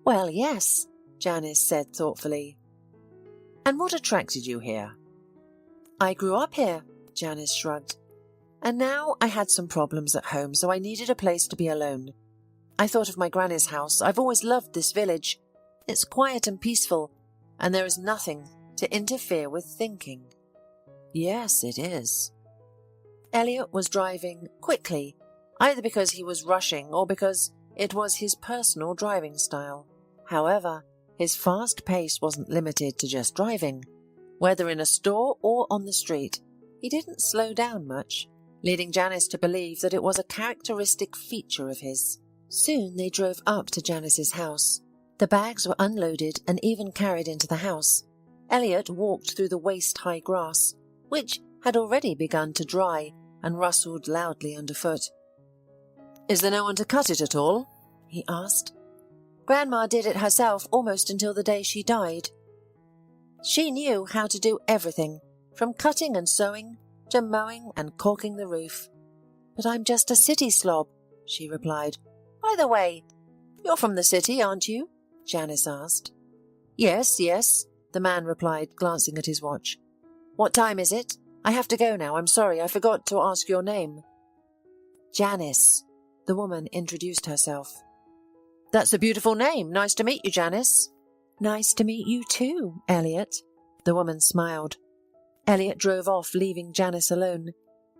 Well, yes, Janice said thoughtfully. And what attracted you here? I grew up here, Janice shrugged. And now I had some problems at home, so I needed a place to be alone. I thought of my granny's house. I've always loved this village. It's quiet and peaceful, and there is nothing to interfere with thinking. Yes, it is. Elliot was driving quickly, either because he was rushing or because it was his personal driving style. However, his fast pace wasn't limited to just driving. Whether in a store or on the street, he didn't slow down much, leading Janice to believe that it was a characteristic feature of his. Soon they drove up to Janice's house. The bags were unloaded and even carried into the house. Elliot walked through the waist-high grass, which had already begun to dry and rustled loudly underfoot. Is there no one to cut it at all? He asked. Grandma did it herself almost until the day she died. She knew how to do everything, from cutting and sewing to mowing and caulking the roof. But I'm just a city slob, she replied. By the way, you're from the city, aren't you? Janice asked. Yes, the man replied, glancing at his watch. What time is it? I have to go now. I'm sorry, I forgot to ask your name. Janice, the woman introduced herself. That's a beautiful name. Nice to meet you, Janice. Nice to meet you too, Elliot. The woman smiled. Elliot drove off, leaving Janice alone.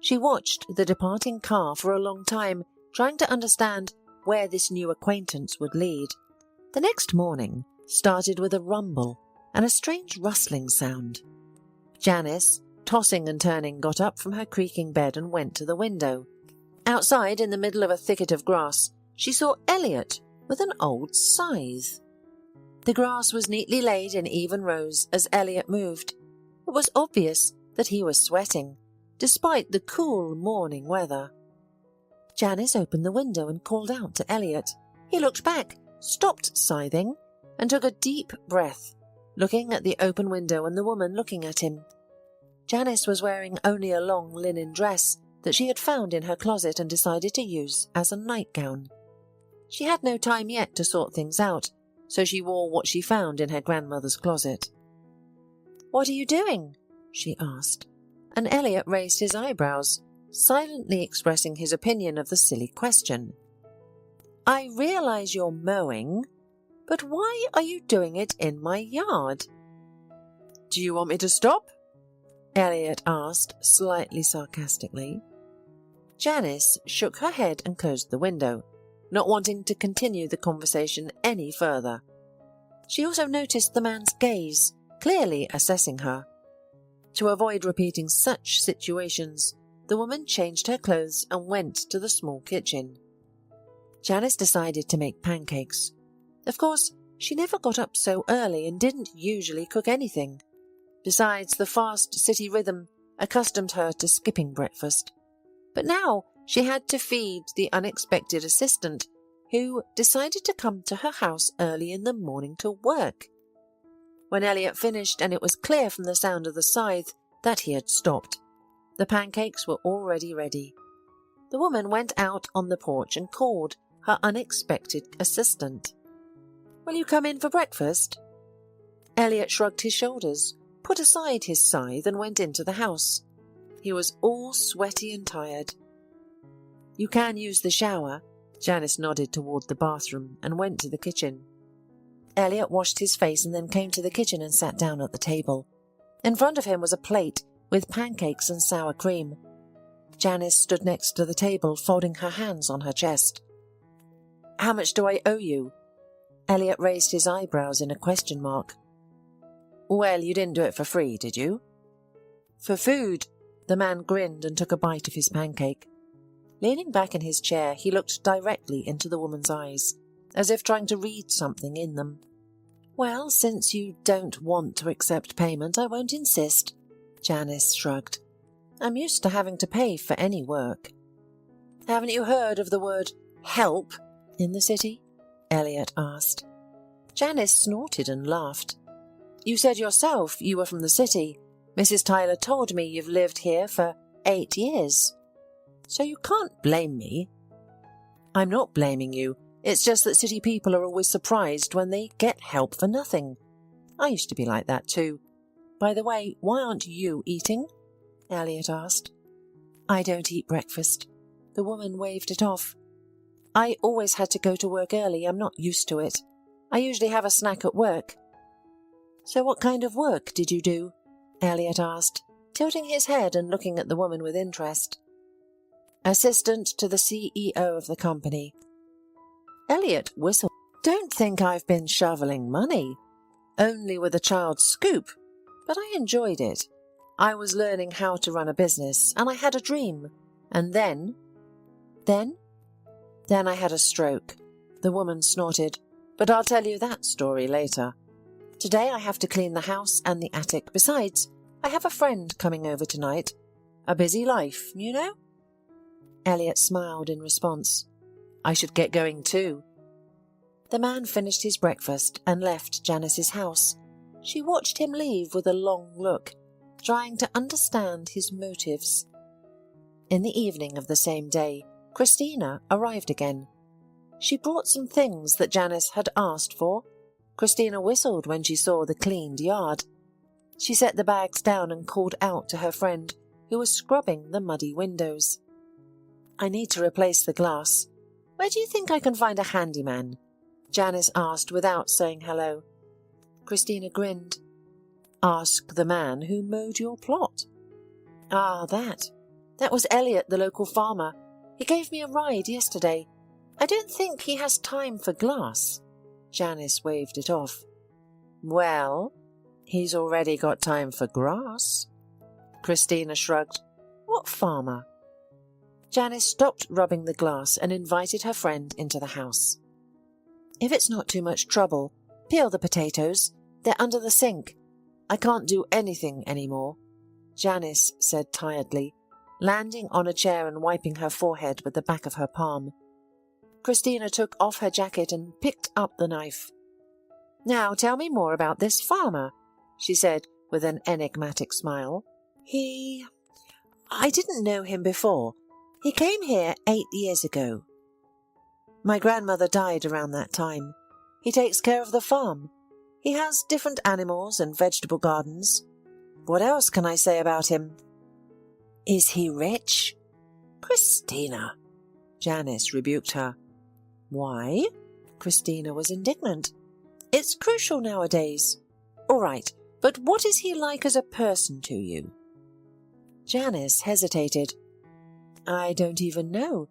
She watched the departing car for a long time, trying to understand where this new acquaintance would lead. The next morning started with a rumble and a strange rustling sound. Janice, tossing and turning, got up from her creaking bed and went to the window. Outside, in the middle of a thicket of grass, she saw Elliot with an old scythe. The grass was neatly laid in even rows as Elliot moved. It was obvious that he was sweating, despite the cool morning weather. Janice opened the window and called out to Elliot. He looked back, stopped scything, and took a deep breath, looking at the open window and the woman looking at him. Janice was wearing only a long linen dress that she had found in her closet and decided to use as a nightgown. She had no time yet to sort things out, so she wore what she found in her grandmother's closet. "What are you doing?" she asked, and Elliot raised his eyebrows, silently expressing his opinion of the silly question. "I realize you're mowing, but why are you doing it in my yard?" "Do you want me to stop?" Elliot asked, slightly sarcastically. Janice shook her head and closed the window, not wanting to continue the conversation any further. She also noticed the man's gaze, clearly assessing her. To avoid repeating such situations, the woman changed her clothes and went to the small kitchen. Janice decided to make pancakes. Of course, she never got up so early and didn't usually cook anything. Besides, the fast city rhythm accustomed her to skipping breakfast. But now she had to feed the unexpected assistant, who decided to come to her house early in the morning to work. When Elliot finished and it was clear from the sound of the scythe that he had stopped, the pancakes were already ready. The woman went out on the porch and called her unexpected assistant. "Will you come in for breakfast?" Elliot shrugged his shoulders, put aside his scythe and went into the house. He was all sweaty and tired. "You can use the shower." Janice nodded toward the bathroom and went to the kitchen. Elliot washed his face and then came to the kitchen and sat down at the table. In front of him was a plate with pancakes and sour cream. Janice stood next to the table, folding her hands on her chest. "How much do I owe you?" Elliot raised his eyebrows in a question mark. "Well, you didn't do it for free, did you?" "For food." The man grinned and took a bite of his pancake. Leaning back in his chair, he looked directly into the woman's eyes, as if trying to read something in them. "Well, since you don't want to accept payment, I won't insist," Janice shrugged. "I'm used to having to pay for any work." "Haven't you heard of the word help in the city?" Elliot asked. Janice snorted and laughed. "You said yourself you were from the city. Mrs. Tyler told me you've lived here for 8 years. So you can't blame me." "I'm not blaming you. It's just that city people are always surprised when they get help for nothing. I used to be like that too. By the way, why aren't you eating?" Elliot asked. "I don't eat breakfast." The woman waved it off. "I always had to go to work early. I'm not used to it. I usually have a snack at work." "So what kind of work did you do?" Elliot asked, tilting his head and looking at the woman with interest. "Assistant to the CEO of the company." Elliot whistled. "Don't think I've been shoveling money. Only with a child's scoop. But I enjoyed it. I was learning how to run a business, and I had a dream. And then I had a stroke." The woman snorted. "But I'll tell you that story later. Today I have to clean the house and the attic. Besides, I have a friend coming over tonight. A busy life, you know?" Elliot smiled in response. "I should get going too." The man finished his breakfast and left Janice's house. She watched him leave with a long look, trying to understand his motives. In the evening of the same day, Christina arrived again. She brought some things that Janice had asked for. Christina whistled when she saw the cleaned yard. She set the bags down and called out to her friend, who was scrubbing the muddy windows. "I need to replace the glass. Where do you think I can find a handyman?" Janice asked without saying hello. Christina grinned. "Ask the man who mowed your plot." "Ah, that was Elliot, the local farmer. He gave me a ride yesterday. I don't think he has time for glass." Janice waved it off. "Well, he's already got time for grass." Christina shrugged. "What farmer?" Janice stopped rubbing the glass and invited her friend into the house. "If it's not too much trouble, peel the potatoes. They're under the sink. I can't do anything anymore," Janice said tiredly, landing on a chair and wiping her forehead with the back of her palm. Christina took off her jacket and picked up the knife. "Now tell me more about this farmer," she said with an enigmatic smile. I didn't know him before. He came here 8 years ago. My grandmother died around that time. He takes care of the farm. He has different animals and vegetable gardens. What else can I say about him?" "Is he rich?" "Christina," Janice rebuked her. "Why?" Christina was indignant. "It's crucial nowadays. All right, but what is he like as a person to you?" Janice hesitated. "I don't even know.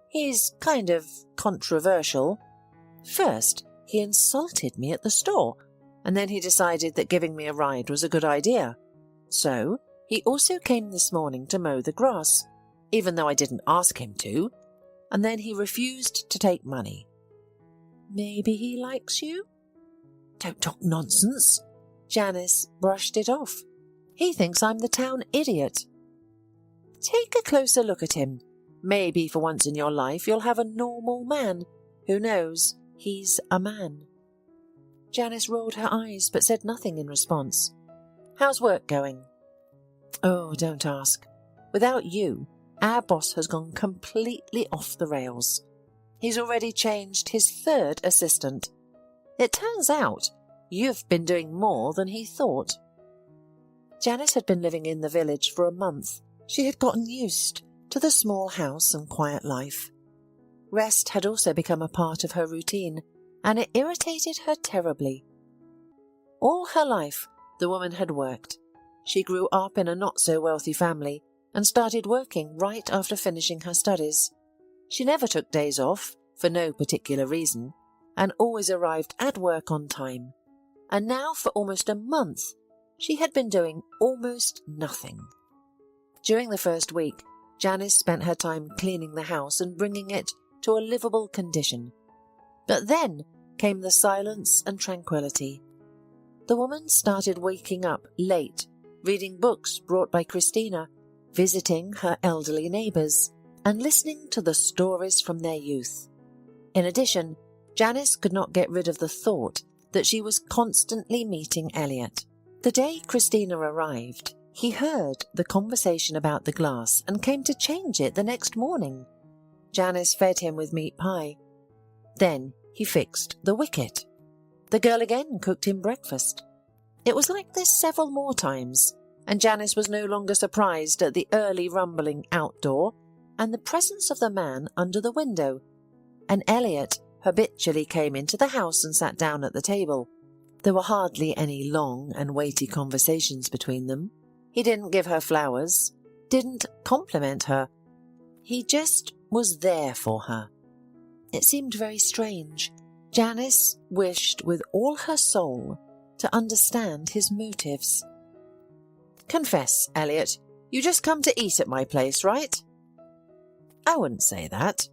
He's kind of controversial. First, he insulted me at the store, and then he decided that giving me a ride was a good idea. So, he also came this morning to mow the grass, even though I didn't ask him to, and then he refused to take money." "Maybe he likes you?" "Don't talk nonsense." Janice brushed it off. "He thinks I'm the town idiot." "Take a closer look at him. Maybe for once in your life you'll have a normal man. Who knows? He's a man." Janice rolled her eyes but said nothing in response. "How's work going?" "Oh, don't ask. Without you, our boss has gone completely off the rails. He's already changed his 3rd assistant. It turns out you've been doing more than he thought." Janice had been living in the village for a month. She had gotten used to the small house and quiet life. Rest had also become a part of her routine, and it irritated her terribly. All her life, the woman had worked. She grew up in a not-so-wealthy family and started working right after finishing her studies. She never took days off, for no particular reason, and always arrived at work on time. And now, for almost a month, she had been doing almost nothing. During the first week, Janice spent her time cleaning the house and bringing it to a livable condition. But then came the silence and tranquility. The woman started waking up late, reading books brought by Christina, visiting her elderly neighbours, and listening to the stories from their youth. In addition, Janice could not get rid of the thought that she was constantly meeting Elliot. The day Christina arrived, he heard the conversation about the glass and came to change it the next morning. Janice fed him with meat pie. Then he fixed the wicket. The girl again cooked him breakfast. It was like this several more times, and Janice was no longer surprised at the early rumbling outdoor and the presence of the man under the window. And Elliot habitually came into the house and sat down at the table. There were hardly any long and weighty conversations between them. He didn't give her flowers, didn't compliment her. He just was there for her. It seemed very strange. Janice wished with all her soul to understand his motives. "Confess, Elliot, you just come to eat at my place, right?" "I wouldn't say that."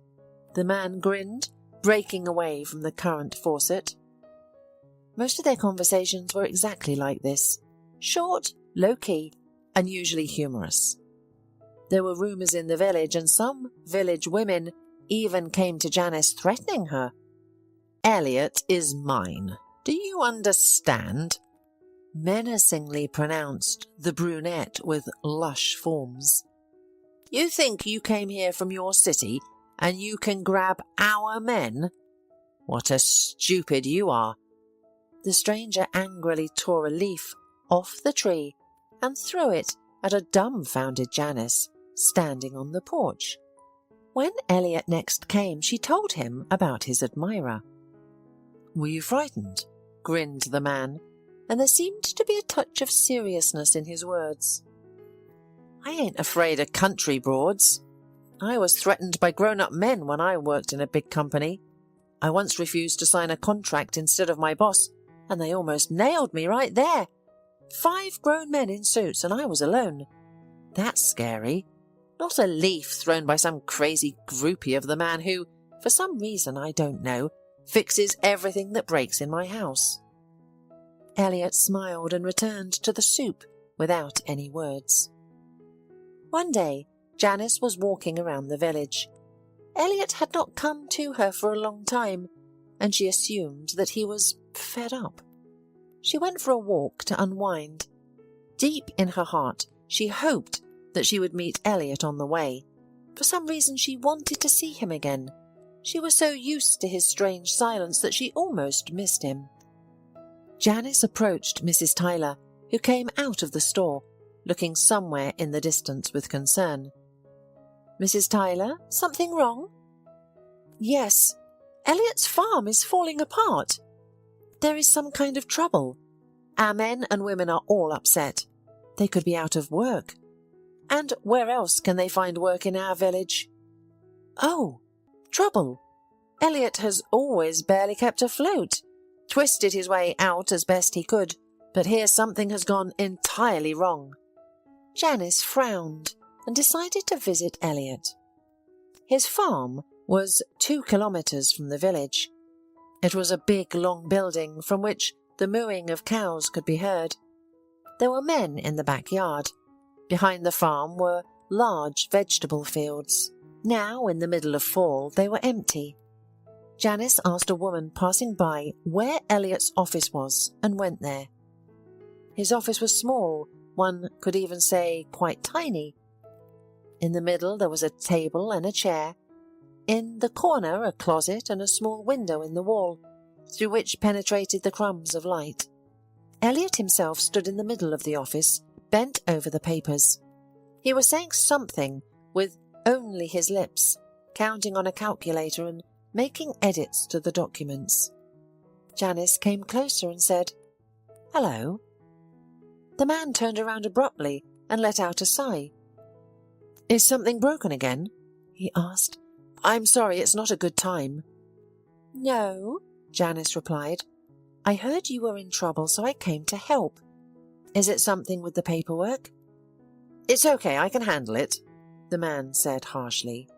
The man grinned, breaking away from the current faucet. Most of their conversations were exactly like this. Short, low-key, and usually humorous. There were rumours in the village, and some village women even came to Janice threatening her. "Elliot is mine. Do you understand?" Menacingly pronounced the brunette with lush forms. "You think you came here from your city and you can grab our men? What a stupid you are." The stranger angrily tore a leaf off the tree and threw it at a dumbfounded Janice standing on the porch. When Elliot next came, she told him about his admirer. "Were you frightened?" grinned the man, and there seemed to be a touch of seriousness in his words. "I ain't afraid of country broads. I was threatened by grown-up men when I worked in a big company. I once refused to sign a contract instead of my boss, and they almost nailed me right there. 5 grown men in suits, and I was alone. That's scary. not a leaf thrown by some crazy groupie of the man who, for some reason I don't know, fixes everything that breaks in my house." Elliot smiled and returned to the soup without any words. One day, Janice was walking around the village. Elliot had not come to her for a long time, and she assumed that he was fed up. She went for a walk to unwind. Deep in her heart, she hoped that she would meet Elliot on the way. For some reason, she wanted to see him again. She was so used to his strange silence that she almost missed him. Janice approached Mrs. Tyler, who came out of the store, looking somewhere in the distance with concern. "Mrs. Tyler, something wrong?" "Yes. Elliot's farm is falling apart. There is some kind of trouble. Our men and women are all upset. They could be out of work. And where else can they find work in our village?" "Oh, trouble. Elliot has always barely kept afloat, twisted his way out as best he could, but here something has gone entirely wrong." Janice frowned and decided to visit Elliot. His farm was 2 kilometers from the village. It was a big, long building from which the mooing of cows could be heard. There were men in the backyard. Behind the farm were large vegetable fields. Now, in the middle of fall, they were empty. Janice asked a woman passing by where Elliot's office was and went there. His office was small, one could even say quite tiny. In the middle there was a table and a chair. In the corner a closet and a small window in the wall, through which penetrated the crumbs of light. Elliot himself stood in the middle of the office, bent over the papers. He was saying something with only his lips, counting on a calculator and making edits to the documents. Janice came closer and said, "Hello." The man turned around abruptly and let out a sigh. "Is something broken again?" he asked. "I'm sorry, it's not a good time." "No," Janice replied. "I heard you were in trouble, so I came to help. Is it something with the paperwork?" "It's okay, I can handle it," the man said harshly.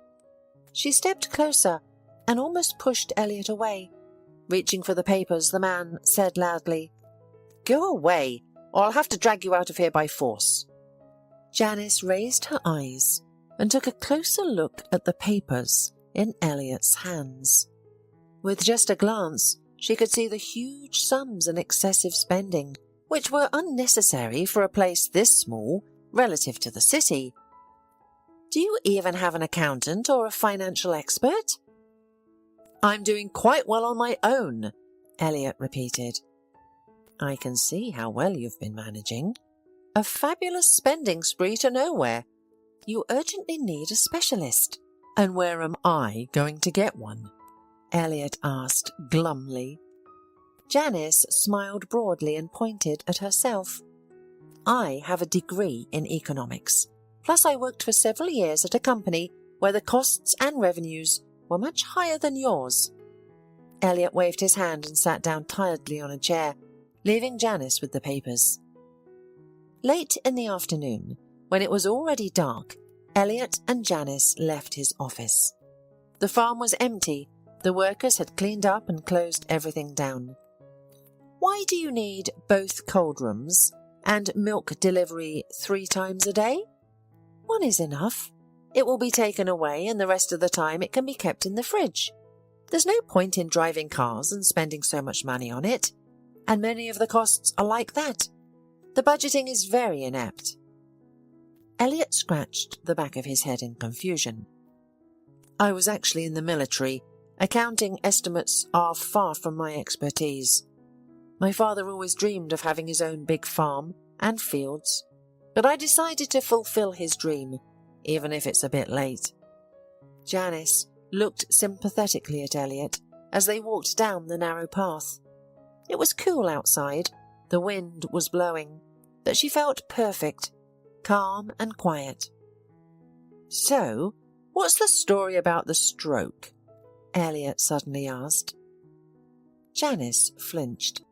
She stepped closer and almost pushed Elliot away. Reaching for the papers, the man said loudly, "Go away, or I'll have to drag you out of here by force." Janice raised her eyes and took a closer look at the papers in Elliot's hands. With just a glance, she could see the huge sums and excessive spending, which were unnecessary for a place this small relative to the city. "Do you even have an accountant or a financial expert?" "I'm doing quite well on my own," Elliot repeated. "I can see how well you've been managing. A fabulous spending spree to nowhere. You urgently need a specialist." "And where am I going to get one?" Elliot asked glumly. Janice smiled broadly and pointed at herself. "I have a degree in economics. Plus I worked for several years at a company where the costs and revenues were much higher than yours." Elliot waved his hand and sat down tiredly on a chair, leaving Janice with the papers. Late in the afternoon, when it was already dark, Elliot and Janice left his office. The farm was empty. The workers had cleaned up and closed everything down. "Why do you need both cold rooms and milk delivery 3 times a day?" "One is enough. It will be taken away and the rest of the time it can be kept in the fridge. There's no point in driving cars and spending so much money on it. And many of the costs are like that. The budgeting is very inept." Elliot scratched the back of his head in confusion. "I was actually in the military. Accounting estimates are far from my expertise. My father always dreamed of having his own big farm and fields, but I decided to fulfill his dream, even if it's a bit late." Janice looked sympathetically at Elliot as they walked down the narrow path. It was cool outside, the wind was blowing, but she felt perfect, calm and quiet. "So, what's the story about the stroke?" Elliot suddenly asked. Janice flinched.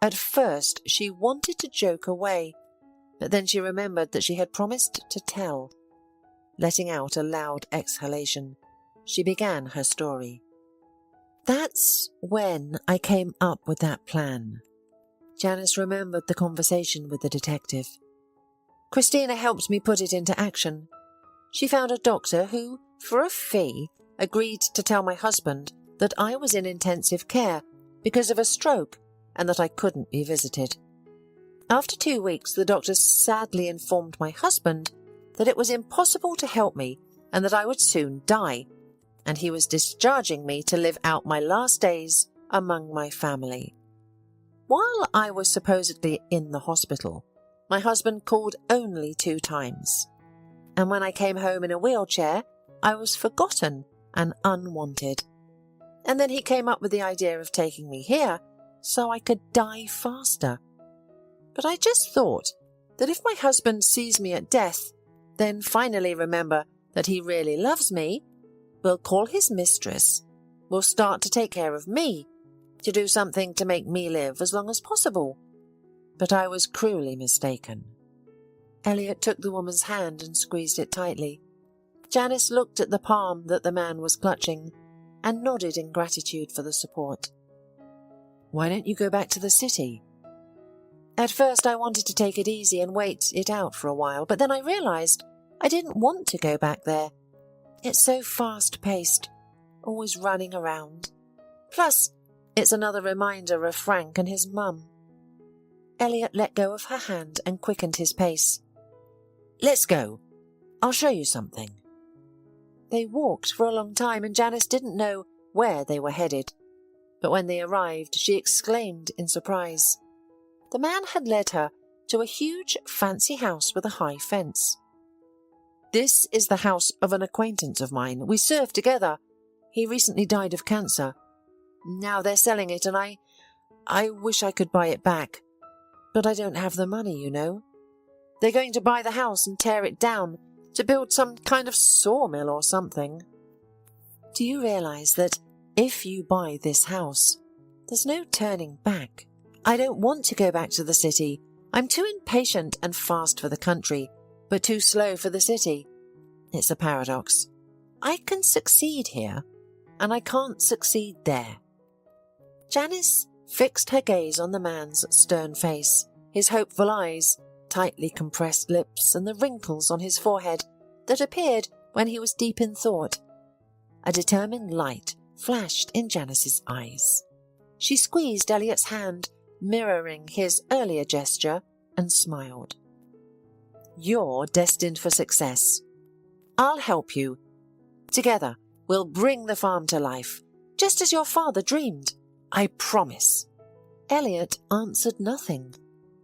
At first she wanted to joke away, but then she remembered that she had promised to tell. letting out a loud exhalation. She began her story. That's when I came up with that plan. Janice remembered the conversation with the detective. Christina helped me put it into action. She found a doctor who, for a fee, agreed to tell my husband that I was in intensive care because of a stroke and that I couldn't be visited. After 2 weeks, the doctor sadly informed my husband that it was impossible to help me and that I would soon die, and he was discharging me to live out my last days among my family. While I was supposedly in the hospital, my husband called only 2 times, and when I came home in a wheelchair, I was forgotten and unwanted. And then he came up with the idea of taking me here so I could die faster. But I just thought that if my husband sees me at death, then finally remember that he really loves me, will call his mistress, will start to take care of me, to do something to make me live as long as possible. But I was cruelly mistaken. Elliot took the woman's hand and squeezed it tightly. Janice looked at the palm that the man was clutching and nodded in gratitude for the support. Why don't you go back to the city? At first I wanted to take it easy and wait it out for a while, but then I realized I didn't want to go back there. It's so fast-paced, always running around. Plus, it's another reminder of Frank and his mum. Elliot let go of her hand and quickened his pace. Let's go. I'll show you something. They walked for a long time and Janice didn't know where they were headed. But when they arrived, she exclaimed in surprise. The man had led her to a huge, fancy house with a high fence. This is the house of an acquaintance of mine. We served together. He recently died of cancer. Now they're selling it and I wish I could buy it back. But I don't have the money, you know. They're going to buy the house and tear it down to build some kind of sawmill or something. Do you realize that if you buy this house, there's no turning back? I don't want to go back to the city. I'm too impatient and fast for the country, but too slow for the city. It's a paradox. I can succeed here, and I can't succeed there. Janice fixed her gaze on the man's stern face, his hopeful eyes, tightly compressed lips, and the wrinkles on his forehead that appeared when he was deep in thought. A determined light flashed in Janice's eyes. She squeezed Elliot's hand, mirroring his earlier gesture, and smiled. You're destined for success. I'll help you. Together, we'll bring the farm to life, just as your father dreamed. I promise. Elliot answered nothing,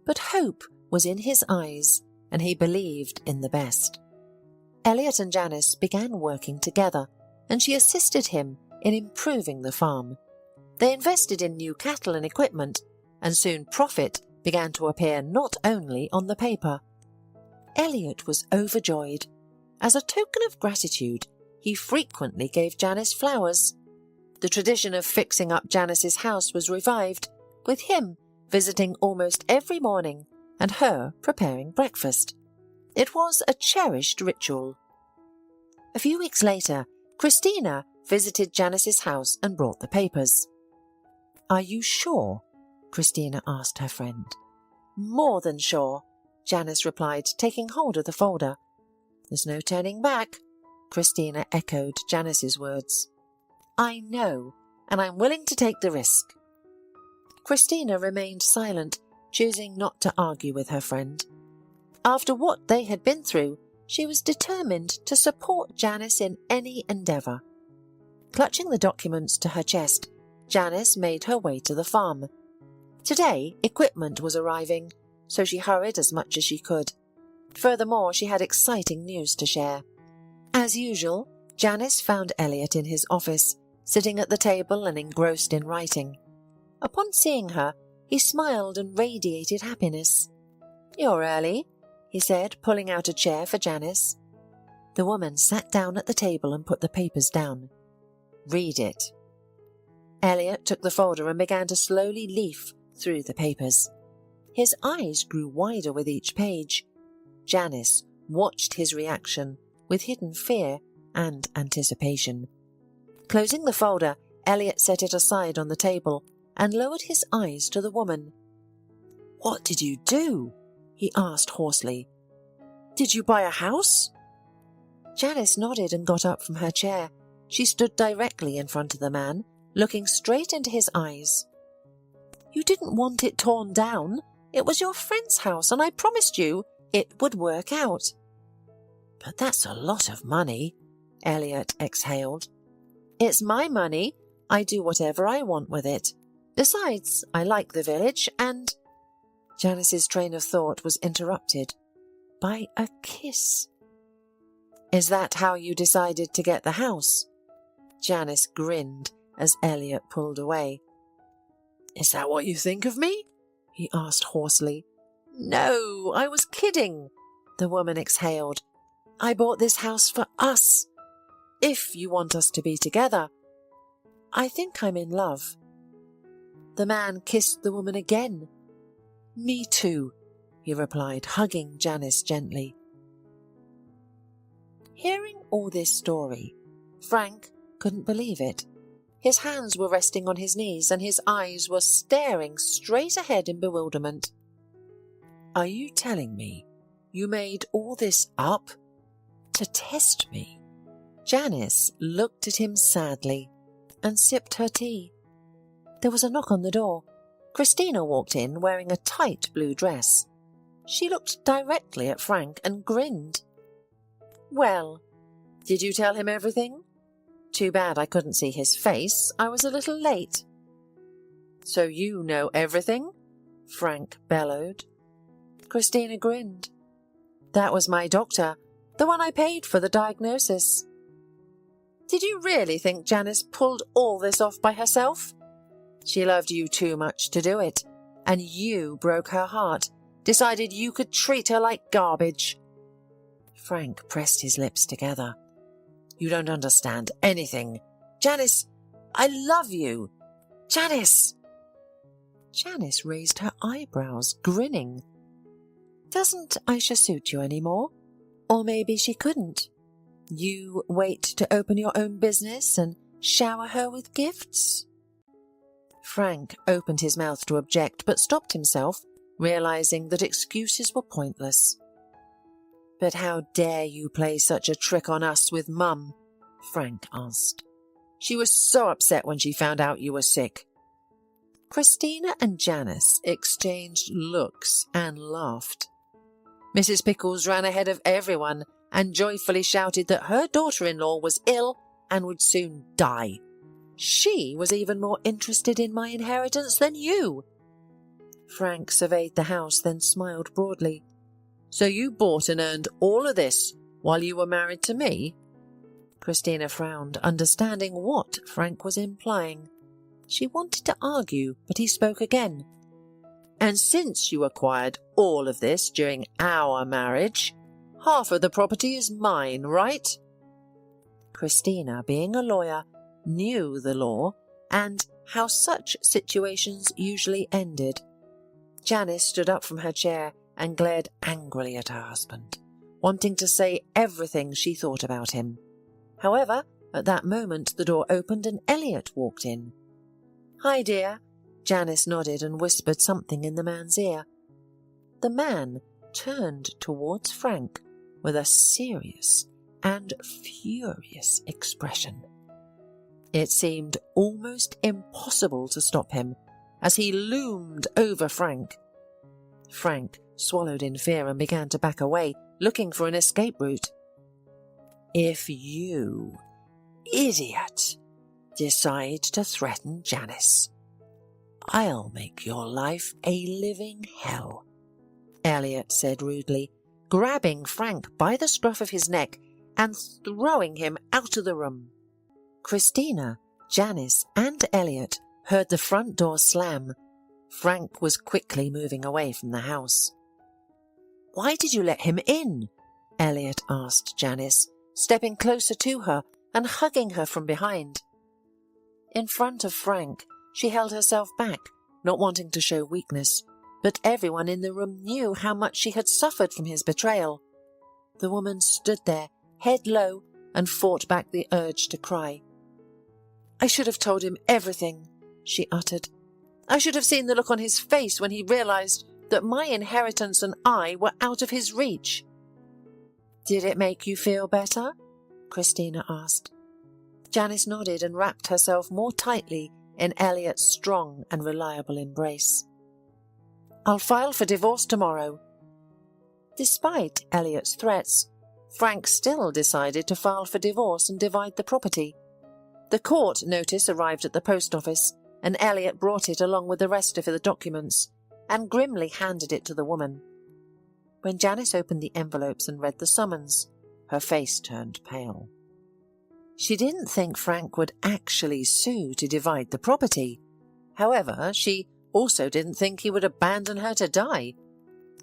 but hope was in his eyes, and he believed in the best. Elliot and Janice began working together, and she assisted him in improving the farm. They invested in new cattle and equipment, and soon profit began to appear not only on the paper. Elliot was overjoyed. As a token of gratitude, he frequently gave Janice flowers. The tradition of fixing up Janice's house was revived, with him visiting almost every morning and her preparing breakfast. It was a cherished ritual. A few weeks later, Christina visited Janice's house and brought the papers. Are you sure? Christina asked her friend. More than sure, Janice replied, taking hold of the folder. There's no turning back, Christina echoed Janice's words. I know, and I'm willing to take the risk. Christina remained silent, choosing not to argue with her friend. After what they had been through, she was determined to support Janice in any endeavour. Clutching the documents to her chest, Janice made her way to the farm. Today, equipment was arriving, so she hurried as much as she could. Furthermore, she had exciting news to share. As usual, Janice found Elliot in his office, sitting at the table and engrossed in writing. Upon seeing her, he smiled and radiated happiness. You're early, he said, pulling out a chair for Janice. The woman sat down at the table and put the papers down. Read it. Elliot took the folder and began to slowly leaf through the papers. His eyes grew wider with each page. Janice watched his reaction, with hidden fear and anticipation. Closing the folder, Elliot set it aside on the table and lowered his eyes to the woman. "What did you do?" he asked hoarsely. "Did you buy a house?" Janice nodded and got up from her chair. She stood directly in front of the man, looking straight into his eyes. "You didn't want it torn down. It was your friend's house, and I promised you it would work out." "But that's a lot of money," Elliot exhaled. "It's my money. I do whatever I want with it. Besides, I like the village, and—" Janice's train of thought was interrupted by a kiss. "Is that how you decided to get the house?" Janice grinned as Elliot pulled away. "Is that what you think of me?" he asked hoarsely. "No, I was kidding," the woman exhaled. "I bought this house for us. If you want us to be together. I think I'm in love." The man kissed the woman again. "Me too," he replied, hugging Janice gently. Hearing all this story, Frank couldn't believe it. His hands were resting on his knees and his eyes were staring straight ahead in bewilderment. "Are you telling me you made all this up to test me?" Janice looked at him sadly and sipped her tea. There was a knock on the door. Christina walked in wearing a tight blue dress. She looked directly at Frank and grinned. "Well, did you tell him everything? Too bad I couldn't see his face. I was a little late." "So you know everything?" Frank bellowed. Christina grinned. "That was my doctor, the one I paid for the diagnosis." "Did you really think Janice pulled all this off by herself?" "She loved you too much to do it, and you broke her heart, decided you could treat her like garbage." Frank pressed his lips together. "You don't understand anything. Janice, I love you. Janice!" Janice raised her eyebrows, grinning. "Doesn't Aisha suit you anymore? Or maybe she couldn't. You wait to open your own business and shower her with gifts?" Frank opened his mouth to object, but stopped himself, realizing that excuses were pointless. "But how dare you play such a trick on us with Mum?" Frank asked. "She was so upset when she found out you were sick." Christina and Janice exchanged looks and laughed. Mrs. Pickles ran ahead of everyone and joyfully shouted that her daughter-in-law was ill and would soon die. "She was even more interested in my inheritance than you." Frank surveyed the house, then smiled broadly. "So you bought and earned all of this while you were married to me?" Christina frowned, understanding what Frank was implying. She wanted to argue, but he spoke again. "And since you acquired all of this during our marriage, half of the property is mine, right?" Christina, being a lawyer, knew the law and how such situations usually ended. Janice stood up from her chair and glared angrily at her husband, wanting to say everything she thought about him. However, at that moment the door opened and Elliot walked in. "Hi, dear." Janice nodded and whispered something in the man's ear. The man turned towards Frank with a serious and furious expression. It seemed almost impossible to stop him as he loomed over Frank. Frank swallowed in fear and began to back away, looking for an escape route. "If you, idiot, decide to threaten Janice, I'll make your life a living hell," Elliot said rudely, grabbing Frank by the scruff of his neck and throwing him out of the room. Christina, Janice, and Elliot heard the front door slam. Frank was quickly moving away from the house. "Why did you let him in?" Elliot asked Janice, stepping closer to her and hugging her from behind. In front of Frank, she held herself back, not wanting to show weakness, but everyone in the room knew how much she had suffered from his betrayal. The woman stood there, head low, and fought back the urge to cry. "I should have told him everything," she uttered. "I should have seen the look on his face when he realized that my inheritance and I were out of his reach." "Did it make you feel better?" Christina asked. Janice nodded and wrapped herself more tightly in Elliot's strong and reliable embrace. "I'll file for divorce tomorrow." Despite Elliot's threats, Frank still decided to file for divorce and divide the property. The court notice arrived at the post office, and Elliot brought it along with the rest of the documents and grimly handed it to the woman. When Janice opened the envelopes and read the summons, her face turned pale. She didn't think Frank would actually sue to divide the property. However, she also didn't think he would abandon her to die.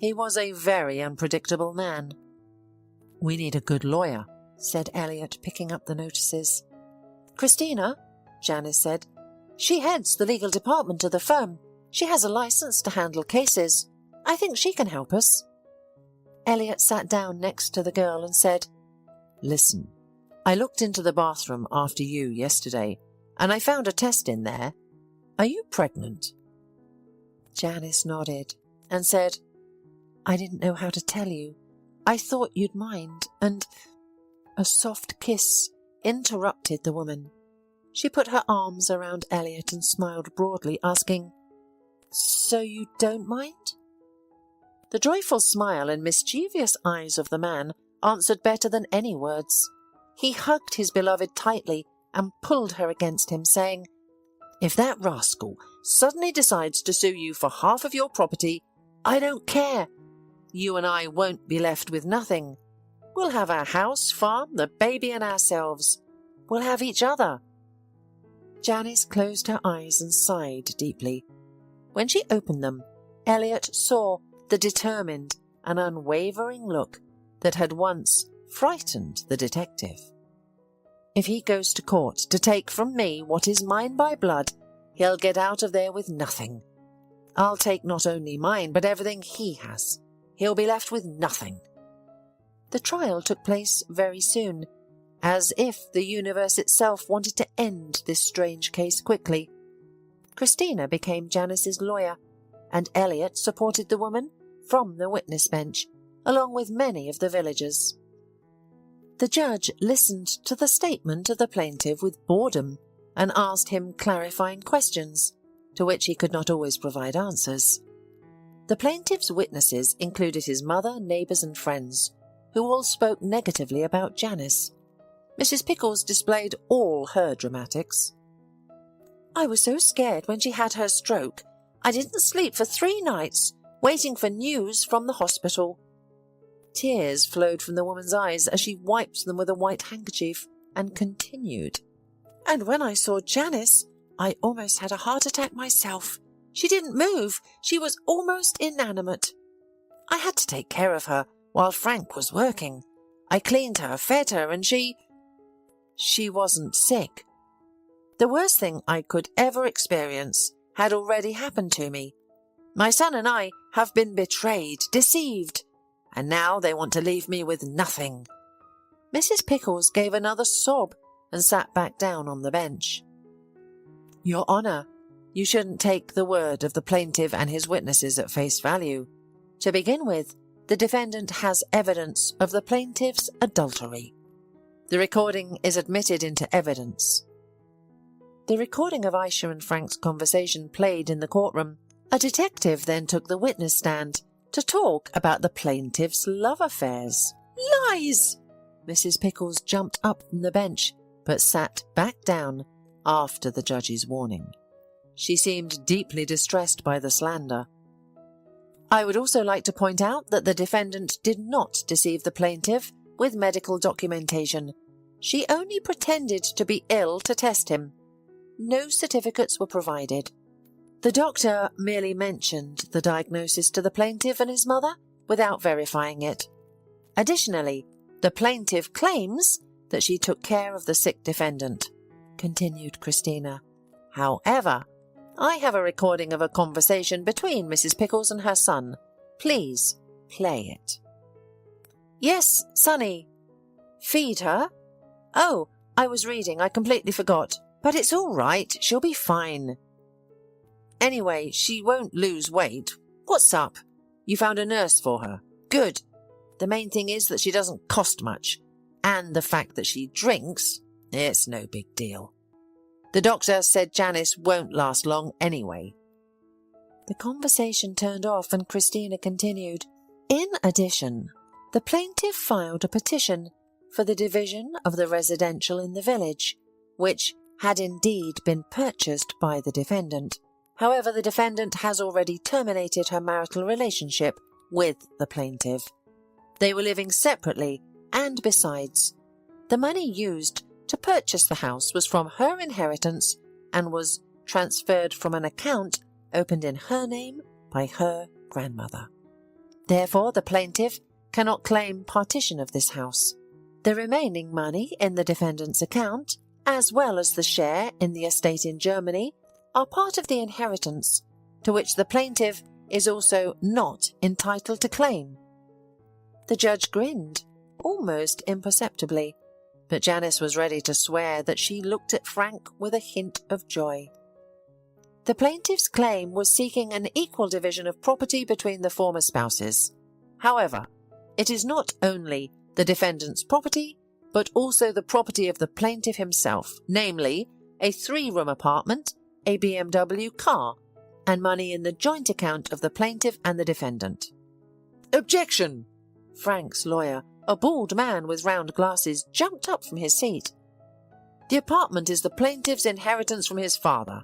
He was a very unpredictable man. "We need a good lawyer," said Elliot, picking up the notices. "Christina," Janice said. "She heads the legal department of the firm. She has a license to handle cases. I think she can help us." Elliot sat down next to the girl and said, "Listen, I looked into the bathroom after you yesterday, and I found a test in there. Are you pregnant?" Janice nodded and said, "I didn't know how to tell you. I thought you'd mind," and a soft kiss interrupted the woman. She put her arms around Elliot and smiled broadly, asking, "So you don't mind?" The joyful smile and mischievous eyes of the man answered better than any words. He hugged his beloved tightly and pulled her against him, saying, "If that rascal suddenly decides to sue you for half of your property, I don't care. You and I won't be left with nothing. We'll have our house, farm, the baby and ourselves. We'll have each other." Janice closed her eyes and sighed deeply. When she opened them, Elliot saw the determined and unwavering look that had once frightened the detective. "If he goes to court to take from me what is mine by blood, he'll get out of there with nothing. I'll take not only mine, but everything he has. He'll be left with nothing." The trial took place very soon, as if the universe itself wanted to end this strange case quickly. Christina became Janice's lawyer, and Elliot supported the woman from the witness bench, along with many of the villagers. The judge listened to the statement of the plaintiff with boredom and asked him clarifying questions, to which he could not always provide answers. The plaintiff's witnesses included his mother, neighbours and friends, who all spoke negatively about Janice. Mrs. Pickles displayed all her dramatics. "I was so scared when she had her stroke. I didn't sleep for 3 nights, waiting for news from the hospital." Tears flowed from the woman's eyes as she wiped them with a white handkerchief and continued. "And when I saw Janice, I almost had a heart attack myself. She didn't move. She was almost inanimate. I had to take care of her while Frank was working. I cleaned her, fed her, and she wasn't sick. The worst thing I could ever experience had already happened to me. My son and I have been betrayed, deceived, and now they want to leave me with nothing." Mrs. Pickles gave another sob and sat back down on the bench. "Your Honour, you shouldn't take the word of the plaintiff and his witnesses at face value. To begin with, the defendant has evidence of the plaintiff's adultery. The recording is admitted into evidence." The recording of Aisha and Frank's conversation played in the courtroom. A detective then took the witness stand to talk about the plaintiff's love affairs. "Lies!" Mrs. Pickles jumped up from the bench, but sat back down after the judge's warning. She seemed deeply distressed by the slander. "I would also like to point out that the defendant did not deceive the plaintiff with medical documentation. She only pretended to be ill to test him. No certificates were provided. The doctor merely mentioned the diagnosis to the plaintiff and his mother without verifying it. Additionally, the plaintiff claims that she took care of the sick defendant," continued Christina. "However, I have a recording of a conversation between Mrs. Pickles and her son. Please play it." "Yes, Sonny." Feed her? Oh, I was reading, I completely forgot. But it's all right, she'll be fine. Anyway, she won't lose weight. What's up? You found a nurse for her. Good. The main thing is that she doesn't cost much. And the fact that she drinks, it's no big deal. The doctor said Janice won't last long anyway. The conversation turned off and Christina continued. In addition, the plaintiff filed a petition for the division of the residential in the village, which had indeed been purchased by the defendant. However, the defendant has already terminated her marital relationship with the plaintiff. They were living separately, and besides, the money used to purchase the house was from her inheritance and was transferred from an account opened in her name by her grandmother. Therefore, the plaintiff cannot claim partition of this house. The remaining money in the defendant's account, as well as the share in the estate in Germany, are part of the inheritance, to which the plaintiff is also not entitled to claim. The judge grinned, almost imperceptibly, but Janice was ready to swear that she looked at Frank with a hint of joy. The plaintiff's claim was seeking an equal division of property between the former spouses. However, it is not only the defendant's property, but also the property of the plaintiff himself, namely a 3-room apartment, a BMW car, and money in the joint account of the plaintiff and the defendant. Objection! Frank's lawyer, a bald man with round glasses, jumped up from his seat. The apartment is the plaintiff's inheritance from his father.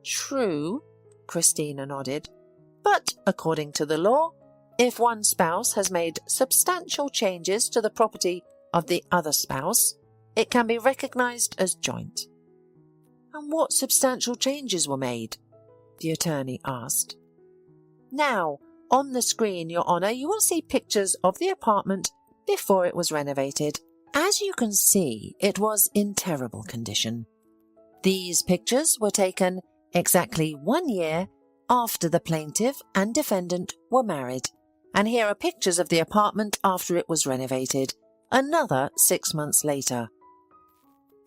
True, Christina nodded, but according to the law, if one spouse has made substantial changes to the property of the other spouse, it can be recognised as joint. And what substantial changes were made? The attorney asked. Now, on the screen, Your Honour, you will see pictures of the apartment before it was renovated. As you can see, it was in terrible condition. These pictures were taken exactly 1 year after the plaintiff and defendant were married. And here are pictures of the apartment after it was renovated, another 6 months later.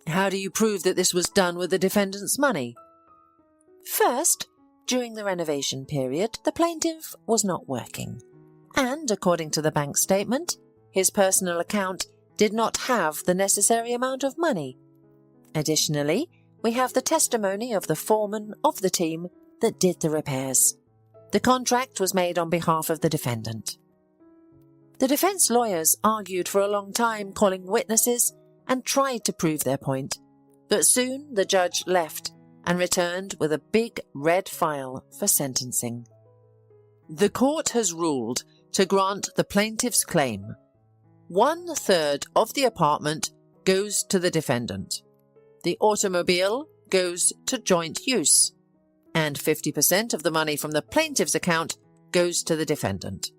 How do you prove that this was done with the defendant's money? First, during the renovation period, the plaintiff was not working, and according to the bank statement, his personal account did not have the necessary amount of money. Additionally, we have the testimony of the foreman of the team that did the repairs. The contract was made on behalf of the defendant. The defense lawyers argued for a long time, calling witnesses, and tried to prove their point, but soon the judge left and returned with a big red file for sentencing. The court has ruled to grant the plaintiff's claim. 1/3 of the apartment goes to the defendant. The automobile goes to joint use, and 50% of the money from the plaintiff's account goes to the defendant.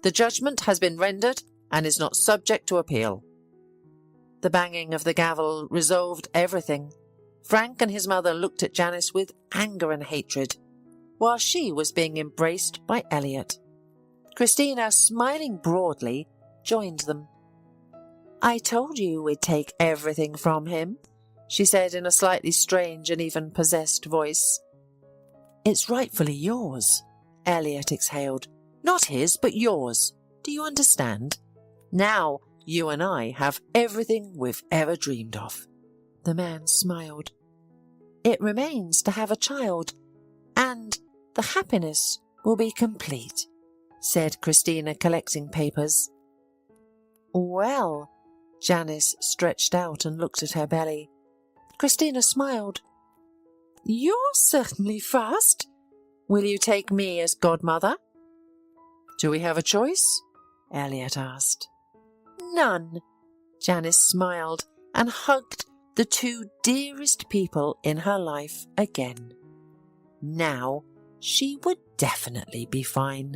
The judgment has been rendered and is not subject to appeal. The banging of the gavel resolved everything. Frank and his mother looked at Janice with anger and hatred, while she was being embraced by Elliot. Christina, smiling broadly, joined them. I told you we'd take everything from him, she said in a slightly strange and even possessed voice. It's rightfully yours, Elliot exhaled. Not his, but yours. Do you understand? Now you and I have everything we've ever dreamed of. The man smiled. It remains to have a child, and the happiness will be complete, said Christina, collecting papers. Well, Janice stretched out and looked at her belly. Christina smiled. You're certainly fast. Will you take me as godmother? Do we have a choice? Elliot asked. None. Janice smiled and hugged the 2 dearest people in her life again. Now she would definitely be fine.